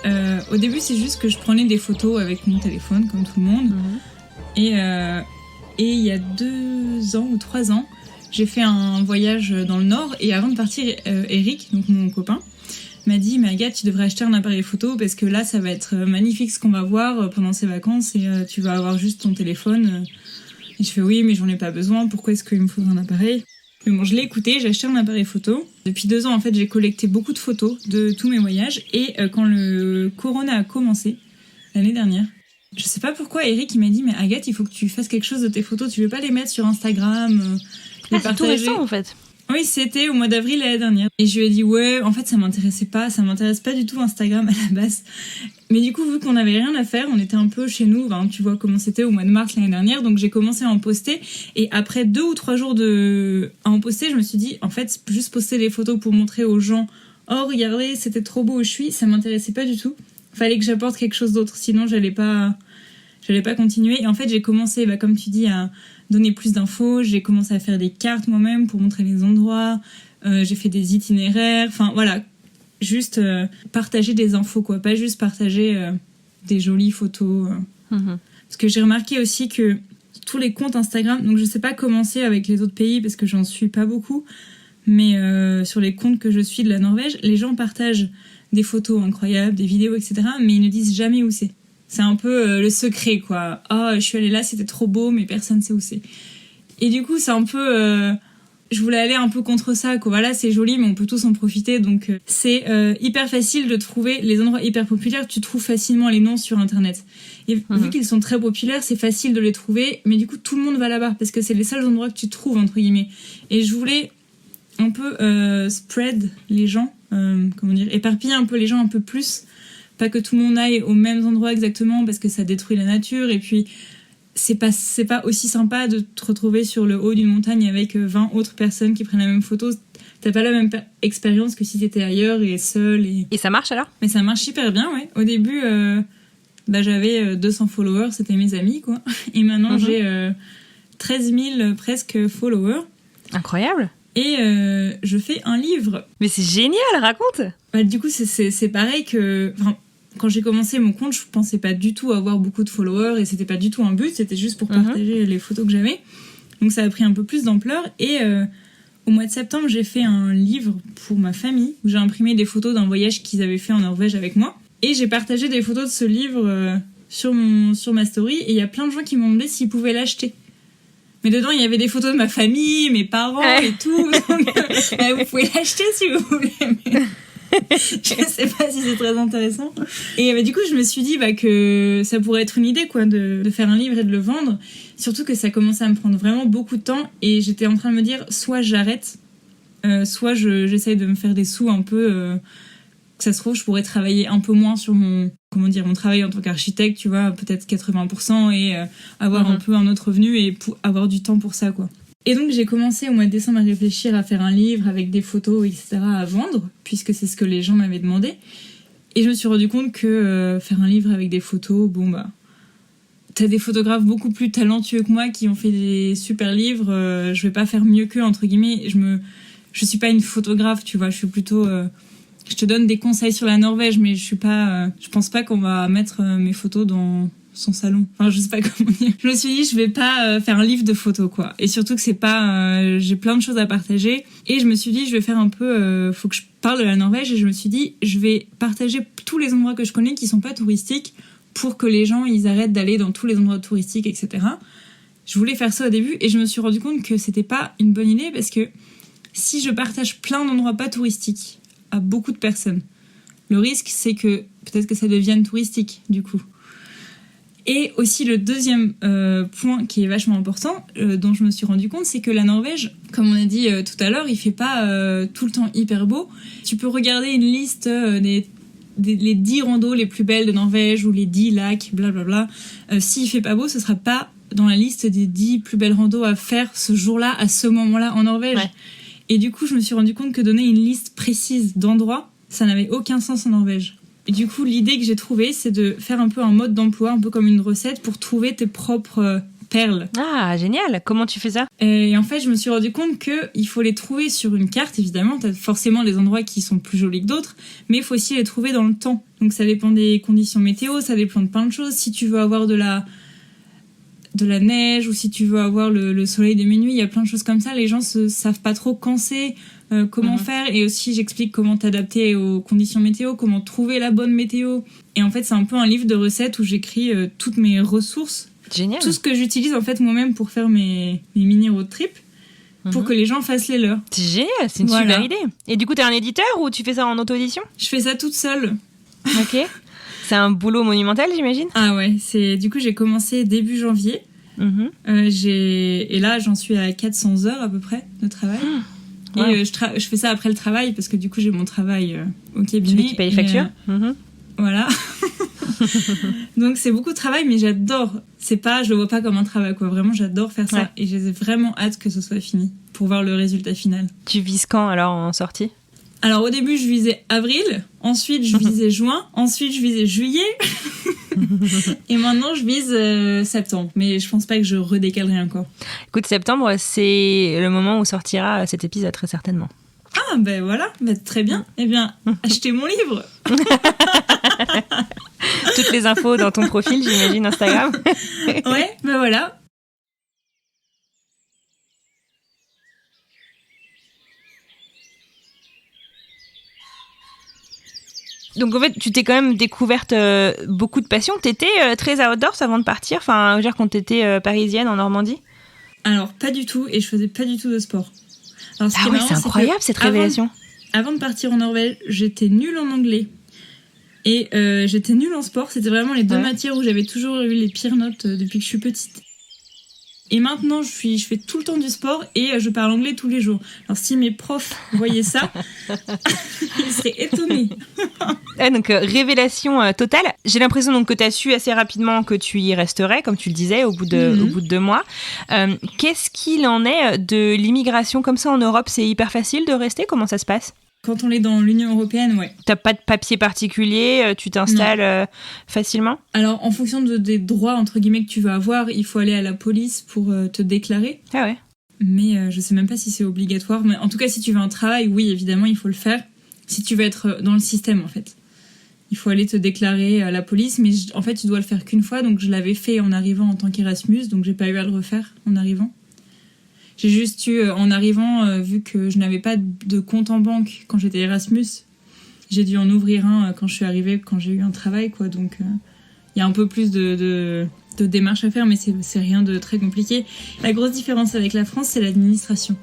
au début c'est juste que je prenais des photos avec mon téléphone comme tout le monde. Et il y a 2 ans ou 3 ans, j'ai fait un voyage dans le Nord et avant de partir, Eric, donc mon copain, m'a dit mais Agathe, tu devrais acheter un appareil photo parce que là ça va être magnifique ce qu'on va voir pendant ces vacances et tu vas avoir juste ton téléphone. Et je fais oui mais j'en ai pas besoin, pourquoi est-ce qu'il me faudrait un appareil ? Mais bon, je l'ai écouté, j'ai acheté un appareil photo. Depuis 2 ans en fait j'ai collecté beaucoup de photos de tous mes voyages et quand le corona a commencé l'année dernière, je sais pas pourquoi Eric il m'a dit mais Agathe il faut que tu fasses quelque chose de tes photos, tu veux pas les mettre sur Instagram c'est tout récent en fait. Oui, c'était au mois d'avril l'année dernière. Et je lui ai dit, ouais, en fait, ça m'intéresse pas du tout Instagram à la base. Mais du coup, vu qu'on avait rien à faire, on était un peu chez nous, tu vois comment c'était au mois de mars l'année dernière, donc j'ai commencé à en poster. Et après 2 ou 3 jours à en poster, je me suis dit, en fait, juste poster des photos pour montrer aux gens, oh, regardez, c'était trop beau où je suis, ça m'intéressait pas du tout. Fallait que j'apporte quelque chose d'autre, sinon j'allais pas continuer. Et en fait, j'ai commencé, comme tu dis, à donner plus d'infos. J'ai commencé à faire des cartes moi-même pour montrer les endroits. J'ai fait des itinéraires. Enfin, voilà. Juste partager des infos, quoi. Pas juste partager des jolies photos. Parce que j'ai remarqué aussi que tous les comptes Instagram, donc je sais pas comment c'est avec les autres pays parce que j'en suis pas beaucoup, mais sur les comptes que je suis de la Norvège, les gens partagent des photos incroyables, des vidéos, etc. Mais ils ne disent jamais où c'est. C'est un peu le secret, quoi. Ah, je suis allée là, c'était trop beau, mais personne sait où c'est. Et du coup, c'est un peu... je voulais aller un peu contre ça, quoi. Voilà, c'est joli, mais on peut tous en profiter. Donc, c'est hyper facile de trouver les endroits hyper populaires. Tu trouves facilement les noms sur Internet. Et vu qu'ils sont très populaires, c'est facile de les trouver. Mais du coup, tout le monde va là-bas, parce que c'est les seuls endroits que tu trouves, entre guillemets. Et je voulais un peu spread les gens, éparpiller un peu les gens un peu plus. Pas que tout le monde aille aux mêmes endroits exactement parce que ça détruit la nature et puis c'est pas aussi sympa de te retrouver sur le haut d'une montagne avec 20 autres personnes qui prennent la même photo. T'as pas la même expérience que si t'étais ailleurs et seule. Et ça marche alors ? Mais ça marche hyper bien, ouais. Au début, j'avais 200 followers, c'était mes amis, quoi. Et maintenant, j'ai 13 000 presque followers. Incroyable. Et je fais un livre. Mais c'est génial, raconte. Du coup, c'est pareil que... Quand j'ai commencé mon compte, je pensais pas du tout avoir beaucoup de followers et c'était pas du tout un but, c'était juste pour partager les photos que j'avais. Donc ça a pris un peu plus d'ampleur et au mois de septembre, j'ai fait un livre pour ma famille où j'ai imprimé des photos d'un voyage qu'ils avaient fait en Norvège avec moi et j'ai partagé des photos de ce livre sur ma story et il y a plein de gens qui m'ont demandé s'ils pouvaient l'acheter. Mais dedans, il y avait des photos de ma famille, mes parents et tout. Donc, vous pouvez l'acheter si vous voulez. Mais... je sais pas si c'est très intéressant. Et du coup, je me suis dit que ça pourrait être une idée, quoi, de faire un livre et de le vendre. Surtout que ça commençait à me prendre vraiment beaucoup de temps. Et j'étais en train de me dire, soit j'arrête soit j'essaye de me faire des sous un peu... que ça se trouve, je pourrais travailler un peu moins sur mon travail en tant qu'architecte, tu vois, peut-être 80%, et avoir un peu un autre revenu et avoir du temps pour ça, quoi. Et donc, j'ai commencé au mois de décembre à réfléchir à faire un livre avec des photos, etc., à vendre, puisque c'est ce que les gens m'avaient demandé. Et je me suis rendu compte que faire un livre avec des photos, t'as des photographes beaucoup plus talentueux que moi qui ont fait des super livres, je vais pas faire mieux qu'eux, entre guillemets. Je suis pas une photographe, tu vois, je suis plutôt... je te donne des conseils sur la Norvège, mais je pense pas qu'on va mettre mes photos dans son salon. Enfin, je sais pas comment dire. Je me suis dit, je vais pas faire un livre de photos, quoi. Et surtout que c'est pas, j'ai plein de choses à partager. Et je me suis dit, je vais faire un peu, faut que je parle de la Norvège. Et je me suis dit, je vais partager tous les endroits que je connais qui sont pas touristiques pour que les gens, ils arrêtent d'aller dans tous les endroits touristiques, etc. Je voulais faire ça au début et je me suis rendu compte que c'était pas une bonne idée parce que si je partage plein d'endroits pas touristiques à beaucoup de personnes, le risque c'est que peut-être que ça devienne touristique du coup. Et aussi le deuxième point qui est vachement important, dont je me suis rendu compte, c'est que la Norvège, comme on a dit tout à l'heure, il fait pas tout le temps hyper beau. Tu peux regarder une liste les 10 randos les plus belles de Norvège ou les 10 lacs, blablabla. S'il fait pas beau, ce sera pas dans la liste des 10 plus belles randos à faire ce jour-là, à ce moment-là en Norvège. Ouais. Et du coup, je me suis rendu compte que donner une liste précise d'endroits, ça n'avait aucun sens en Norvège. Et du coup, l'idée que j'ai trouvée, c'est de faire un peu un mode d'emploi, un peu comme une recette, pour trouver tes propres perles. Ah, génial. Comment tu fais ça ? Et en fait, je me suis rendu compte qu'il faut les trouver sur une carte, évidemment. T'as forcément des endroits qui sont plus jolis que d'autres, mais il faut aussi les trouver dans le temps. Donc ça dépend des conditions météo, ça dépend de plein de choses. Si tu veux avoir de la neige ou si tu veux avoir le soleil de minuit, il y a plein de choses comme ça. Les gens savent pas trop quand c'est, comment faire. Et aussi, j'explique comment t'adapter aux conditions météo, comment trouver la bonne météo. Et en fait, c'est un peu un livre de recettes où j'écris toutes mes ressources. Génial. Tout ce que j'utilise en fait moi-même pour faire mes mini road trips pour que les gens fassent les leurs. C'est génial, c'est une super idée. Et du coup, t'es un éditeur ou tu fais ça en auto-édition ? Je fais ça toute seule. Ok. C'est un boulot monumental, j'imagine ? Ah ouais, du coup j'ai commencé début janvier. Et là j'en suis à 400 heures à peu près de travail. Et je fais ça après le travail parce que du coup j'ai mon travail au cabinet. Celui qui paye les factures. Voilà. Donc c'est beaucoup de travail, mais j'adore. Je le vois pas comme un travail, quoi. Vraiment, j'adore faire ça. Et j'ai vraiment hâte que ce soit fini pour voir le résultat final. Tu vises quand alors en sortie ? Alors au début je visais avril, ensuite je visais juin, ensuite je visais juillet et maintenant je vise septembre. Mais je pense pas que je redécalerai encore. Écoute, septembre c'est le moment où sortira cet épisode très certainement. Ah ben voilà, très bien. Eh bien, achetez mon livre. Toutes les infos dans ton profil, j'imagine, Instagram. Ouais, ben voilà. Donc en fait, tu t'es quand même découverte beaucoup de passion. T'étais très outdoors avant de partir, enfin, je veux dire quand t'étais parisienne en Normandie. Alors pas du tout, et je faisais pas du tout de sport. Alors, c'est incroyable cette révélation. Avant de partir en Norvège, j'étais nulle en anglais et j'étais nulle en sport. C'était vraiment les deux matières où j'avais toujours eu les pires notes depuis que je suis petite. Et maintenant, je fais tout le temps du sport et je parle anglais tous les jours. Alors, si mes profs voyaient ça, ils seraient étonnés. Donc, révélation totale. J'ai l'impression donc, que tu as su assez rapidement que tu y resterais, comme tu le disais, au bout de 2 mois. Qu'est-ce qu'il en est de l'immigration comme ça en Europe ? C'est hyper facile de rester ? Comment ça se passe ? Quand on est dans l'Union européenne, ouais. T'as pas de papier particulier, tu t'installes facilement ? Alors, en fonction des droits, entre guillemets, que tu veux avoir, il faut aller à la police pour te déclarer. Ah ouais. Mais je sais même pas si c'est obligatoire. Mais en tout cas, si tu veux un travail, oui, évidemment, il faut le faire. Si tu veux être dans le système, en fait. Il faut aller te déclarer à la police. Mais en fait, tu dois le faire qu'une fois. Donc, je l'avais fait en arrivant en tant qu'Erasmus. Donc, j'ai pas eu à le refaire en arrivant. J'ai juste eu, en arrivant, vu que je n'avais pas de compte en banque quand j'étais Erasmus, j'ai dû en ouvrir un quand je suis arrivée, quand j'ai eu un travail, quoi. Donc, il y a un peu plus de démarches à faire, mais c'est rien de très compliqué. La grosse différence avec la France, c'est l'administration.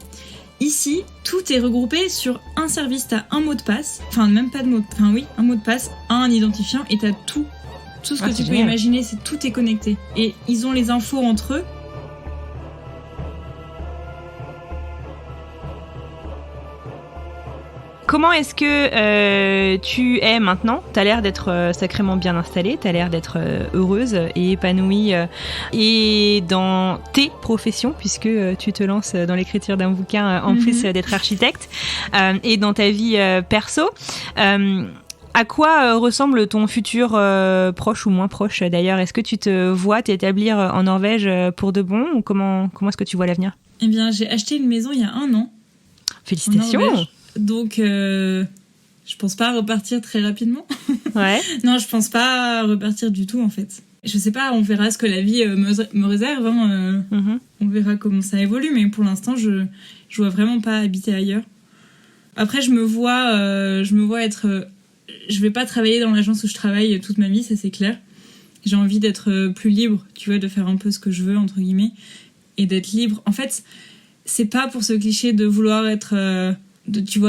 Ici, tout est regroupé sur un service. T'as un mot de passe, enfin, même pas de mot, enfin oui, un mot de passe, un identifiant, et t'as tout ce que tu peux imaginer, tout est connecté. Et ils ont les infos entre eux. Comment est-ce que tu es maintenant ? Tu as l'air d'être sacrément bien installée, tu as l'air d'être heureuse et épanouie et dans tes professions, puisque tu te lances dans l'écriture d'un bouquin en plus d'être architecte, et dans ta vie perso. À quoi ressemble ton futur proche ou moins proche d'ailleurs ? Est-ce que tu te vois t'établir en Norvège pour de bon ou comment est-ce que tu vois l'avenir ? Eh bien, j'ai acheté une maison il y a 1 an. Félicitations ! Donc, je pense pas repartir très rapidement. Ouais. Non, je pense pas repartir du tout, en fait. Je sais pas, on verra ce que la vie me réserve. Hein. On verra comment ça évolue, mais pour l'instant, je vois vraiment pas habiter ailleurs. Après, je me vois être... je vais pas travailler dans l'agence où je travaille toute ma vie, ça c'est clair. J'ai envie d'être plus libre, tu vois, de faire un peu ce que je veux, entre guillemets, et d'être libre. En fait, c'est pas pour ce cliché de vouloir être... j'ai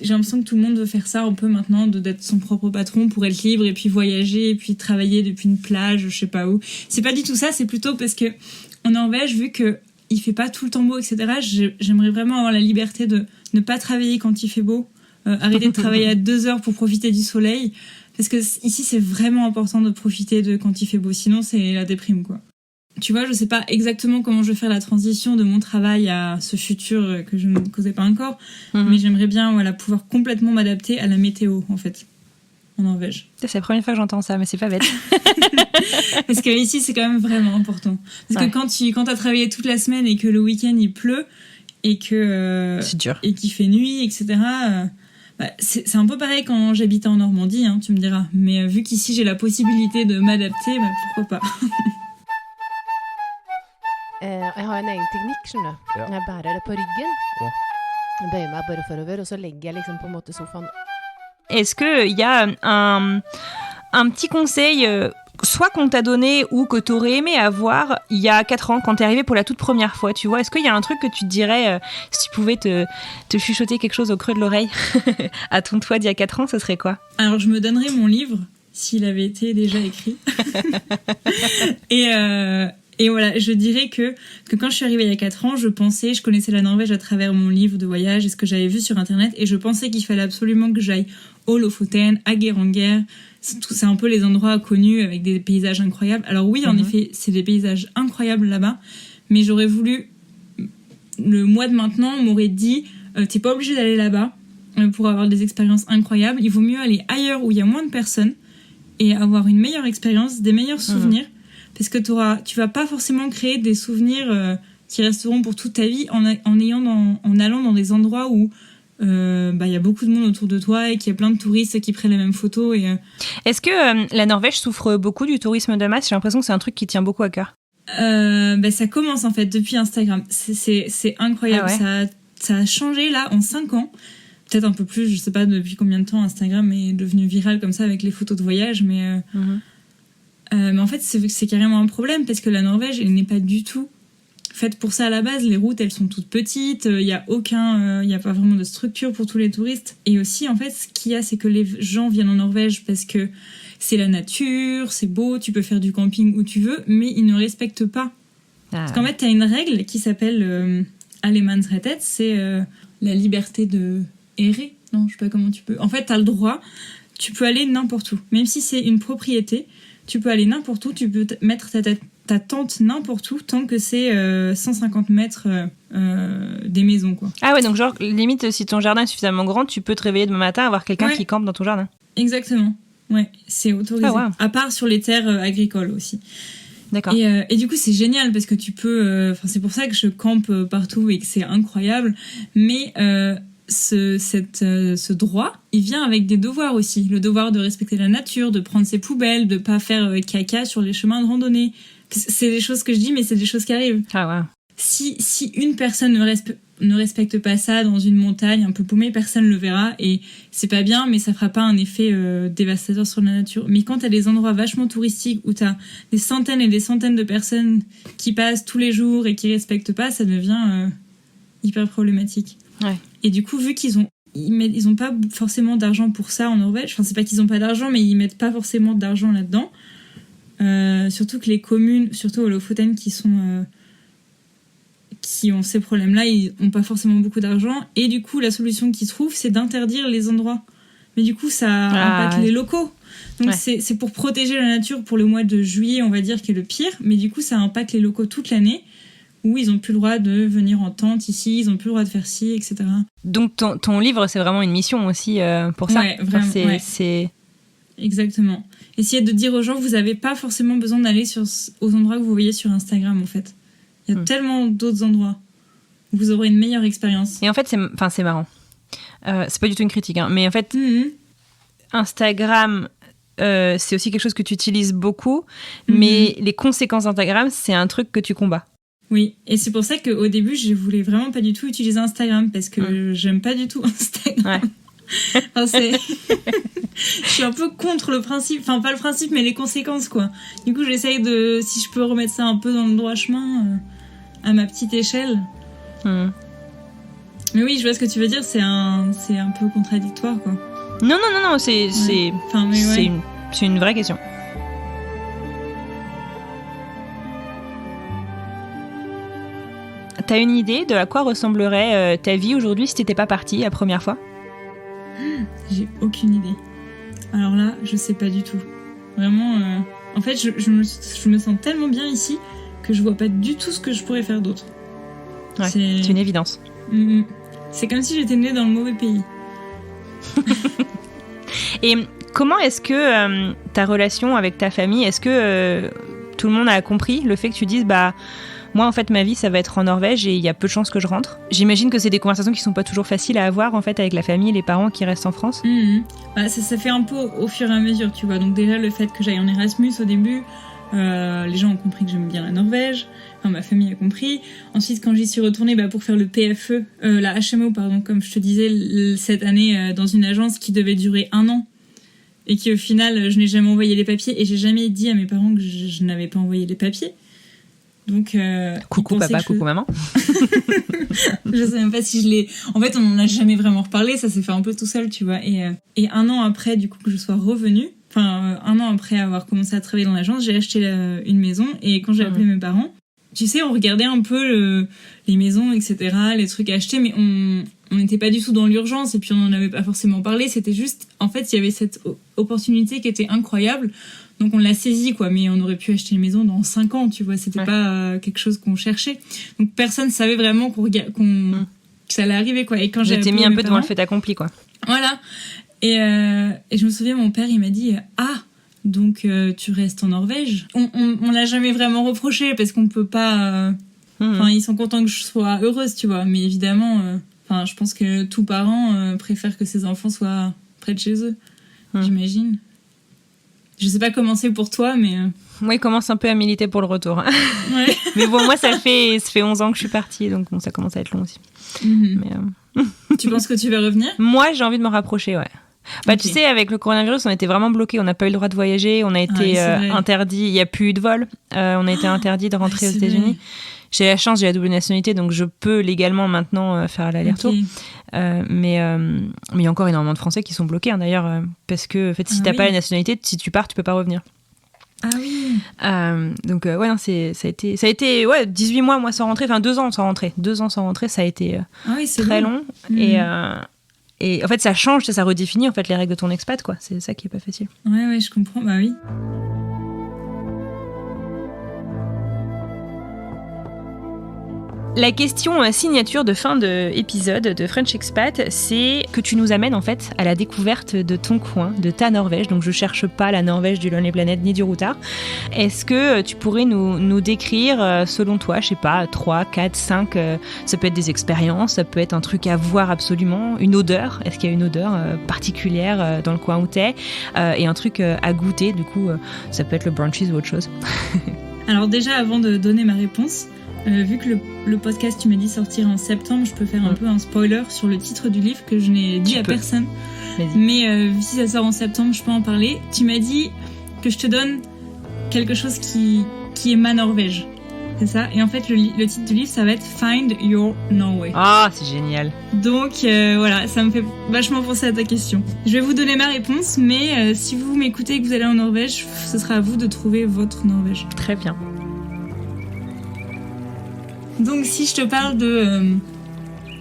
l'impression que tout le monde veut faire ça un peu maintenant, d'être son propre patron pour être libre et puis voyager et puis travailler depuis une plage, je sais pas où. C'est pas du tout ça, c'est plutôt parce que en Norvège, vu que il fait pas tout le temps beau, etc., j'aimerais vraiment avoir la liberté de ne pas travailler quand il fait beau, arrêter de travailler à 2 heures pour profiter du soleil, parce que ici c'est vraiment important de profiter de quand il fait beau, sinon c'est la déprime, quoi. Tu vois, je sais pas exactement comment je vais faire la transition de mon travail à ce futur que je ne connais pas encore, mais j'aimerais bien pouvoir complètement m'adapter à la météo, en fait, en Norvège. C'est la première fois que j'entends ça, mais c'est pas bête. Parce que ici, c'est quand même vraiment important. Parce que quand t'as travaillé toute la semaine et que le week-end, il pleut, et que... c'est dur. Et qu'il fait nuit, etc., c'est un peu pareil quand j'habitais en Normandie, hein, tu me diras. Mais vu qu'ici, j'ai la possibilité de m'adapter, pourquoi pas. Jeg har en egen teknikk, skjønner du. Ja. Jeg bærer det på ryggen. Ja. Jeg bøyer meg bare forover, og så legger jeg liksom på en måte sofaen. Est-ce qu'il y a un petit conseil, soit qu'on t'a donné ou que t'aurais aimé avoir il y a 4 ans, quand t'es arrivé pour la toute première fois, tu vois ? Est-ce qu'il y a un truc que tu te dirais, si tu pouvais te chuchoter quelque chose au creux de l'oreille à ton toi d'il y a 4 ans, ce serait quoi ? Alors, je me donnerais mon livre, s'il avait été déjà écrit. Et voilà, je dirais que quand je suis arrivée il y a 4 ans, je connaissais la Norvège à travers mon livre de voyage et ce que j'avais vu sur Internet, et je pensais qu'il fallait absolument que j'aille au Lofoten, à Geiranger. C'est un peu les endroits connus avec des paysages incroyables. Alors oui, en effet, c'est des paysages incroyables là-bas, mais j'aurais voulu... Le mois de maintenant, on m'aurait dit t'es pas obligé d'aller là-bas pour avoir des expériences incroyables. Il vaut mieux aller ailleurs où il y a moins de personnes et avoir une meilleure expérience, des meilleurs souvenirs. Parce que tu vas pas forcément créer des souvenirs qui resteront pour toute ta vie en allant dans des endroits où y a beaucoup de monde autour de toi et qu'il y a plein de touristes qui prennent les mêmes photos. Est-ce que la Norvège souffre beaucoup du tourisme de masse ? J'ai l'impression que c'est un truc qui tient beaucoup à cœur. Ça commence en fait depuis Instagram. C'est incroyable. Ah ouais. Ça a changé là en 5 ans. Peut-être un peu plus, je sais pas depuis combien de temps Instagram est devenu viral comme ça avec les photos de voyage, mais... Mais en fait, c'est carrément un problème parce que la Norvège, elle n'est pas du tout faite pour ça à la base. Les routes, elles sont toutes petites. Il y a pas vraiment de structure pour tous les touristes. Et aussi, en fait, ce qu'il y a, c'est que les gens viennent en Norvège parce que c'est la nature, c'est beau, tu peux faire du camping où tu veux, mais ils ne respectent pas. Parce qu'en fait, t'as une règle qui s'appelle Allemannsrettet, c'est la liberté de errer. Non, je sais pas comment tu peux. En fait, t'as le droit, tu peux aller n'importe où, même si c'est une propriété. Tu peux aller n'importe où, tu peux mettre ta tente n'importe où, tant que c'est 150 mètres des maisons, quoi. Ah ouais, donc genre, limite, si ton jardin est suffisamment grand, tu peux te réveiller demain matin et avoir quelqu'un qui campe dans ton jardin. Exactement, ouais, c'est autorisé. Ah, wow. À part sur les terres agricoles aussi. D'accord. Et du coup, c'est génial, parce que tu peux... c'est pour ça que je campe partout et que c'est incroyable, mais... ce droit, il vient avec des devoirs aussi. Le devoir de respecter la nature, de prendre ses poubelles, de pas faire caca sur les chemins de randonnée. C'est des choses que je dis, mais c'est des choses qui arrivent. Ah ouais. Si une personne ne respecte pas ça dans une montagne un peu paumée, personne le verra et c'est pas bien, mais ça fera pas un effet dévastateur sur la nature. Mais quand t'as des endroits vachement touristiques où t'as des centaines et des centaines de personnes qui passent tous les jours et qui respectent pas, ça devient hyper problématique. Ouais. Et du coup, vu qu'ils ont pas forcément d'argent pour ça en Norvège, enfin c'est pas qu'ils ont pas d'argent, mais ils mettent pas forcément d'argent là-dedans. Surtout que les communes, surtout au Lofoten, qui qui ont ces problèmes-là, ils n'ont pas forcément beaucoup d'argent. Et du coup, la solution qu'ils trouvent, c'est d'interdire les endroits. Mais du coup, ça impacte les locaux. Donc, c'est pour protéger la nature pour le mois de juillet, on va dire, qui est le pire. Mais du coup, ça impacte les locaux toute l'année, où ils n'ont plus le droit de venir en tente ici, ils n'ont plus le droit de faire ci, etc. Donc, ton livre, c'est vraiment une mission aussi pour ça. Ouais, vraiment. C'est... Exactement. Essayez de dire aux gens, vous n'avez pas forcément besoin d'aller aux endroits que vous voyez sur Instagram, en fait. Il y a tellement d'autres endroits où vous aurez une meilleure expérience. Et en fait, c'est marrant. C'est pas du tout une critique, hein, mais en fait, Instagram, c'est aussi quelque chose que tu utilises beaucoup, mais les conséquences d'Instagram, c'est un truc que tu combats. Oui, et c'est pour ça qu'au début, je voulais vraiment pas du tout utiliser Instagram, parce que j'aime pas du tout Instagram. Ouais. Enfin, je suis un peu contre le principe, enfin pas le principe, mais les conséquences, quoi. Du coup, j'essaye de, si je peux remettre ça un peu dans le droit chemin, à ma petite échelle. Mais oui, je vois ce que tu veux dire, c'est un peu contradictoire, quoi. Non, c'est une vraie question. T'as une idée de à quoi ressemblerait ta vie aujourd'hui si t'étais pas partie la première fois ? J'ai aucune idée. Alors là, je sais pas du tout. Vraiment, en fait, je me sens tellement bien ici que je vois pas du tout ce que je pourrais faire d'autre. Ouais, c'est une évidence. C'est comme si j'étais née dans le mauvais pays. Et comment est-ce que ta relation avec ta famille, est-ce que tout le monde a compris le fait que tu dises, moi, en fait, ma vie, ça va être en Norvège et il y a peu de chances que je rentre. J'imagine que c'est des conversations qui sont pas toujours faciles à avoir, en fait, avec la famille et les parents qui restent en France. Ça fait un peu au fur et à mesure, tu vois. Donc déjà, le fait que j'aille en Erasmus au début, les gens ont compris que j'aimais bien la Norvège. Enfin, ma famille a compris. Ensuite, quand j'y suis retournée pour faire le PFE, la HMO, pardon, comme je te disais, cette année, dans une agence qui devait durer 1 an. Et qui, au final, je n'ai jamais envoyé les papiers. Et j'ai jamais dit à mes parents que je n'avais pas envoyé les papiers. Donc, coucou papa, coucou maman. Je sais même pas si je l'ai. En fait, on n'en a jamais vraiment reparlé. Ça s'est fait un peu tout seul, tu vois. Et 1 an après, du coup, que je sois revenue, 1 an après avoir commencé à travailler dans l'agence, j'ai acheté une maison. Et quand j'ai appelé mes parents, tu sais, on regardait un peu les maisons, etc., les trucs à acheter, mais on n'était pas du tout dans l'urgence. Et puis, on n'en avait pas forcément parlé. C'était juste, en fait, il y avait cette opportunité qui était incroyable. Donc on l'a saisi, quoi, mais on aurait pu acheter une maison dans 5 ans, tu vois, c'était pas quelque chose qu'on cherchait. Donc personne savait vraiment que ça allait arriver, quoi. Et quand j'ai mis un peu devant le fait accompli, quoi. Voilà. Et je me souviens, mon père, il m'a dit donc tu restes en Norvège. On l'a jamais vraiment reproché parce qu'on peut pas. Ils sont contents que je sois heureuse, tu vois. Mais évidemment, je pense que tout parent préfère que ses enfants soient près de chez eux. J'imagine. Je sais pas comment c'est pour toi, mais... Moi, il commence un peu à militer pour le retour. Ouais. Mais bon, moi, ça fait 11 ans que je suis partie, donc ça commence à être long aussi. Mais, Tu penses que tu vas revenir ? Moi, j'ai envie de me rapprocher, ouais. Okay. Tu sais, avec le coronavirus, on était vraiment bloqués. On n'a pas eu le droit de voyager. On a été interdit. Il n'y a plus eu de vol. On a été interdit de rentrer aux États-Unis. Vrai. J'ai la chance, j'ai la double nationalité, donc je peux légalement maintenant faire l'aller-retour. Mais il y a encore énormément de Français qui sont bloqués, d'ailleurs, parce que en fait, si t'as pas la nationalité, si tu pars, tu peux pas revenir. Ah oui. Donc non, ça a été 18 mois moi sans rentrer, 2 ans sans rentrer. 2 ans sans rentrer, ça a été très long. Et en fait, ça change, ça redéfinit en fait les règles de ton expat, quoi. C'est ça qui est pas facile. Ouais, je comprends. Bah oui. La question signature de fin d'épisode de French Expat, c'est que tu nous amènes en fait à la découverte de ton coin, de ta Norvège. Donc je cherche pas la Norvège du Lonely Planet ni du Routard. Est-ce que tu pourrais nous décrire, selon toi, je sais pas, 3, 4, 5, ça peut être des expériences, ça peut être un truc à voir absolument, une odeur, est-ce qu'il y a une odeur particulière dans le coin où t'es, et un truc à goûter, du coup ça peut être le brunchies ou autre chose. Alors déjà, avant de donner ma réponse, vu que le podcast, tu m'as dit sortir en septembre, je peux faire un peu un spoiler sur le titre du livre que je n'ai dit à personne. Vas-y. Mais si ça sort en septembre, je peux en parler. Tu m'as dit que je te donne quelque chose qui est ma Norvège. C'est ça. Et en fait, le titre du livre, ça va être Find Your Norway. Ah, c'est génial. Donc voilà, ça me fait vachement penser à ta question. Je vais vous donner ma réponse, mais si vous m'écoutez et que vous allez en Norvège, ce sera à vous de trouver votre Norvège. Très bien. Donc si je te parle de...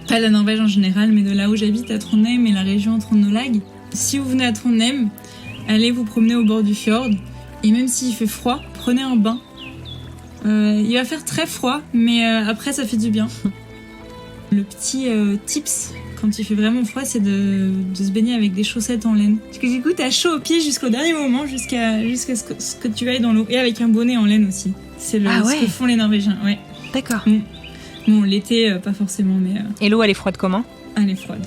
pas de la Norvège en général, mais de là où j'habite, à Trondheim et la région Trøndelag, si vous venez à Trondheim, allez vous promener au bord du fjord. Et même s'il fait froid, prenez un bain. Il va faire très froid, mais après ça fait du bien. Le petit tips, quand il fait vraiment froid, c'est de se baigner avec des chaussettes en laine. Parce que du coup, t'as chaud aux pieds jusqu'au dernier moment, jusqu'à ce que tu ailles dans l'eau. Et avec un bonnet en laine aussi. C'est ce que font les Norvégiens, ouais. D'accord. Bon, l'été, pas forcément, mais... Et l'eau, elle est froide comment ? Elle est froide.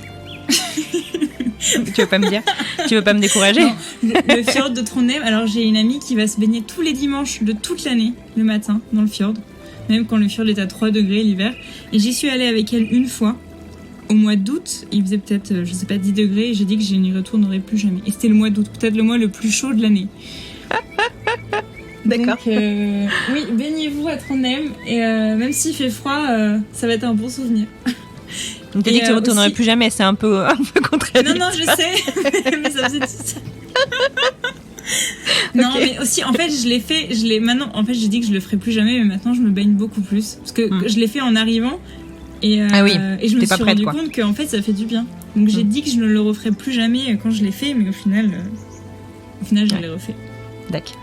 Tu veux pas me dire ? Tu veux pas me décourager ? Non, le fjord de Trondheim, alors j'ai une amie qui va se baigner tous les dimanches de toute l'année, le matin, dans le fjord. Même quand le fjord est à 3 degrés l'hiver. Et j'y suis allée avec elle une fois, au mois d'août. Il faisait peut-être, 10 degrés, et j'ai dit que je n'y retournerai plus jamais. Et c'était le mois d'août, peut-être le mois le plus chaud de l'année. D'accord. Donc, oui, baignez-vous à Trondheim, et même s'il fait froid, ça va être un bon souvenir. Donc t'as dit que tu ne retournerais aussi... plus jamais, c'est un peu contradictoire. Non, je sais, mais ça faisait tout ça. Non, okay. Mais aussi, en fait, maintenant, en fait, j'ai dit que je le ferai plus jamais, mais maintenant, je me baigne beaucoup plus. Parce que je l'ai fait en arrivant, et je me suis rendu compte qu'en fait, ça fait du bien. Donc, j'ai dit que je ne le referai plus jamais quand je l'ai fait, mais au final, je l'ai refait. D'accord.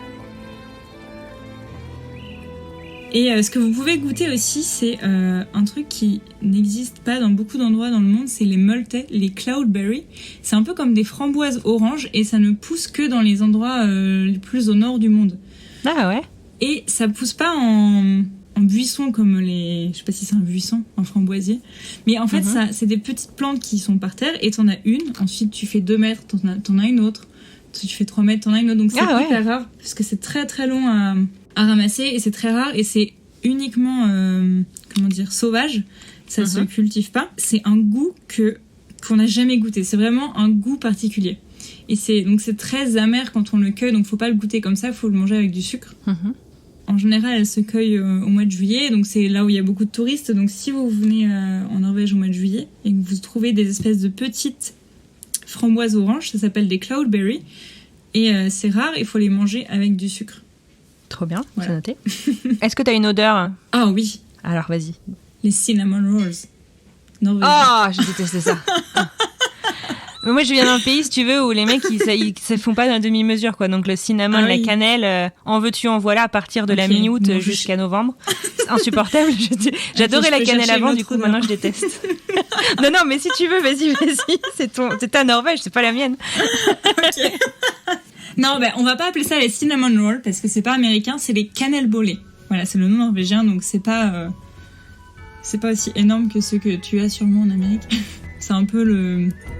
Et ce que vous pouvez goûter aussi, c'est un truc qui n'existe pas dans beaucoup d'endroits dans le monde, c'est les mulets, les cloudberries. C'est un peu comme des framboises oranges et ça ne pousse que dans les endroits les plus au nord du monde. Ah ouais. Et ça pousse pas en buisson comme les... Je sais pas si c'est un buisson, un framboisier. Mais en fait, c'est des petites plantes qui sont par terre et t'en as une. Ensuite, tu fais 2 mètres, t'en as une autre. Ensuite, tu fais 3 mètres, t'en as une autre. Donc c'est hyper rare parce que c'est très très long à ramasser et c'est très rare et c'est uniquement sauvage, ça se cultive pas. C'est un goût qu'on n'a jamais goûté, c'est vraiment un goût particulier et c'est très amer quand on le cueille, donc faut pas le goûter comme ça, faut le manger avec du sucre. En général elle se cueille au mois de juillet, donc c'est là où il y a beaucoup de touristes, donc si vous venez en Norvège au mois de juillet et que vous trouvez des espèces de petites framboises oranges, ça s'appelle des cloudberries et c'est rare, il faut les manger avec du sucre. Trop bien, voilà. C'est noté. Est-ce que tu as une odeur ? Ah oui. Alors, vas-y. Les cinnamon rolls. Ah, je déteste ça. Mais moi, je viens d'un pays, si tu veux, où les mecs, ils se font pas d'un demi-mesure, quoi. Donc, le cinnamon, la cannelle, en veux-tu, en voilà, à partir de la mi-août jusqu'à novembre. C'est insupportable. J'adorais la cannelle avant, du coup, maintenant, je déteste. Non, mais si tu veux, vas-y. C'est ta Norvège, c'est pas la mienne. Ok. Non, on va pas appeler ça les cinnamon rolls parce que c'est pas américain, c'est les cannelbollés. Voilà, c'est le nom norvégien, donc c'est pas aussi énorme que ceux que tu as sûrement en Amérique. C'est un peu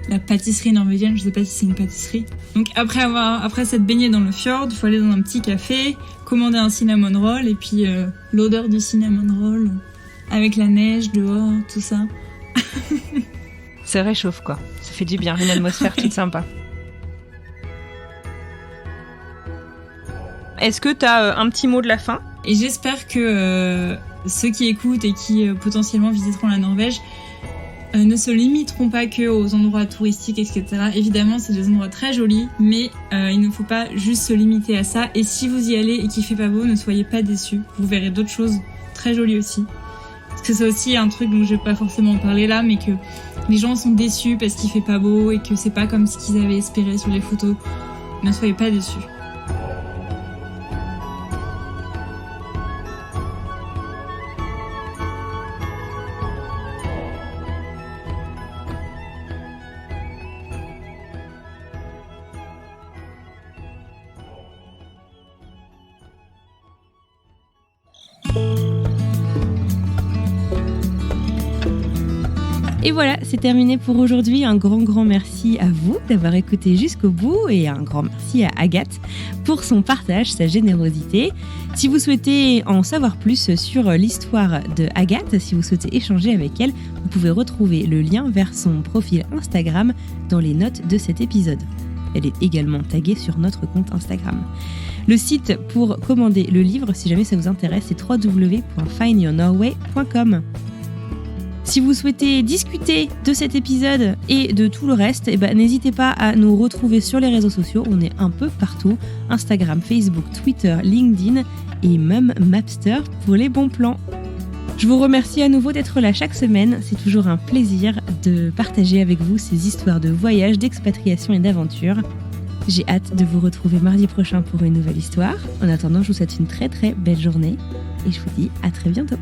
la pâtisserie norvégienne, je sais pas si c'est une pâtisserie. Donc après s'être baigné dans le fjord, il faut aller dans un petit café, commander un cinnamon roll et puis l'odeur du cinnamon roll avec la neige dehors, tout ça. Ça réchauffe quoi, ça fait du bien, une atmosphère toute sympa. Est-ce que tu as un petit mot de la fin ? Et j'espère que ceux qui écoutent et qui potentiellement visiteront la Norvège ne se limiteront pas que aux endroits touristiques, etc. Évidemment, c'est des endroits très jolis, mais il ne faut pas juste se limiter à ça. Et si vous y allez et qu'il fait pas beau, ne soyez pas déçus. Vous verrez d'autres choses très jolies aussi. Parce que c'est aussi un truc dont je vais pas forcément parler là, mais que les gens sont déçus parce qu'il fait pas beau et que c'est pas comme ce qu'ils avaient espéré sur les photos. Ne soyez pas déçus. Et voilà, c'est terminé pour aujourd'hui. Un grand merci à vous d'avoir écouté jusqu'au bout et un grand merci à Agathe pour son partage, sa générosité. Si vous souhaitez en savoir plus sur l'histoire de Agathe, si vous souhaitez échanger avec elle, vous pouvez retrouver le lien vers son profil Instagram dans les notes de cet épisode. Elle est également taguée sur notre compte Instagram. Le site pour commander le livre, si jamais ça vous intéresse, c'est www.findyournorway.com. Si vous souhaitez discuter de cet épisode et de tout le reste, n'hésitez pas à nous retrouver sur les réseaux sociaux. On est un peu partout. Instagram, Facebook, Twitter, LinkedIn et même Mapster pour les bons plans. Je vous remercie à nouveau d'être là chaque semaine. C'est toujours un plaisir de partager avec vous ces histoires de voyage, d'expatriation et d'aventure. J'ai hâte de vous retrouver mardi prochain pour une nouvelle histoire. En attendant, je vous souhaite une très très belle journée et je vous dis à très bientôt.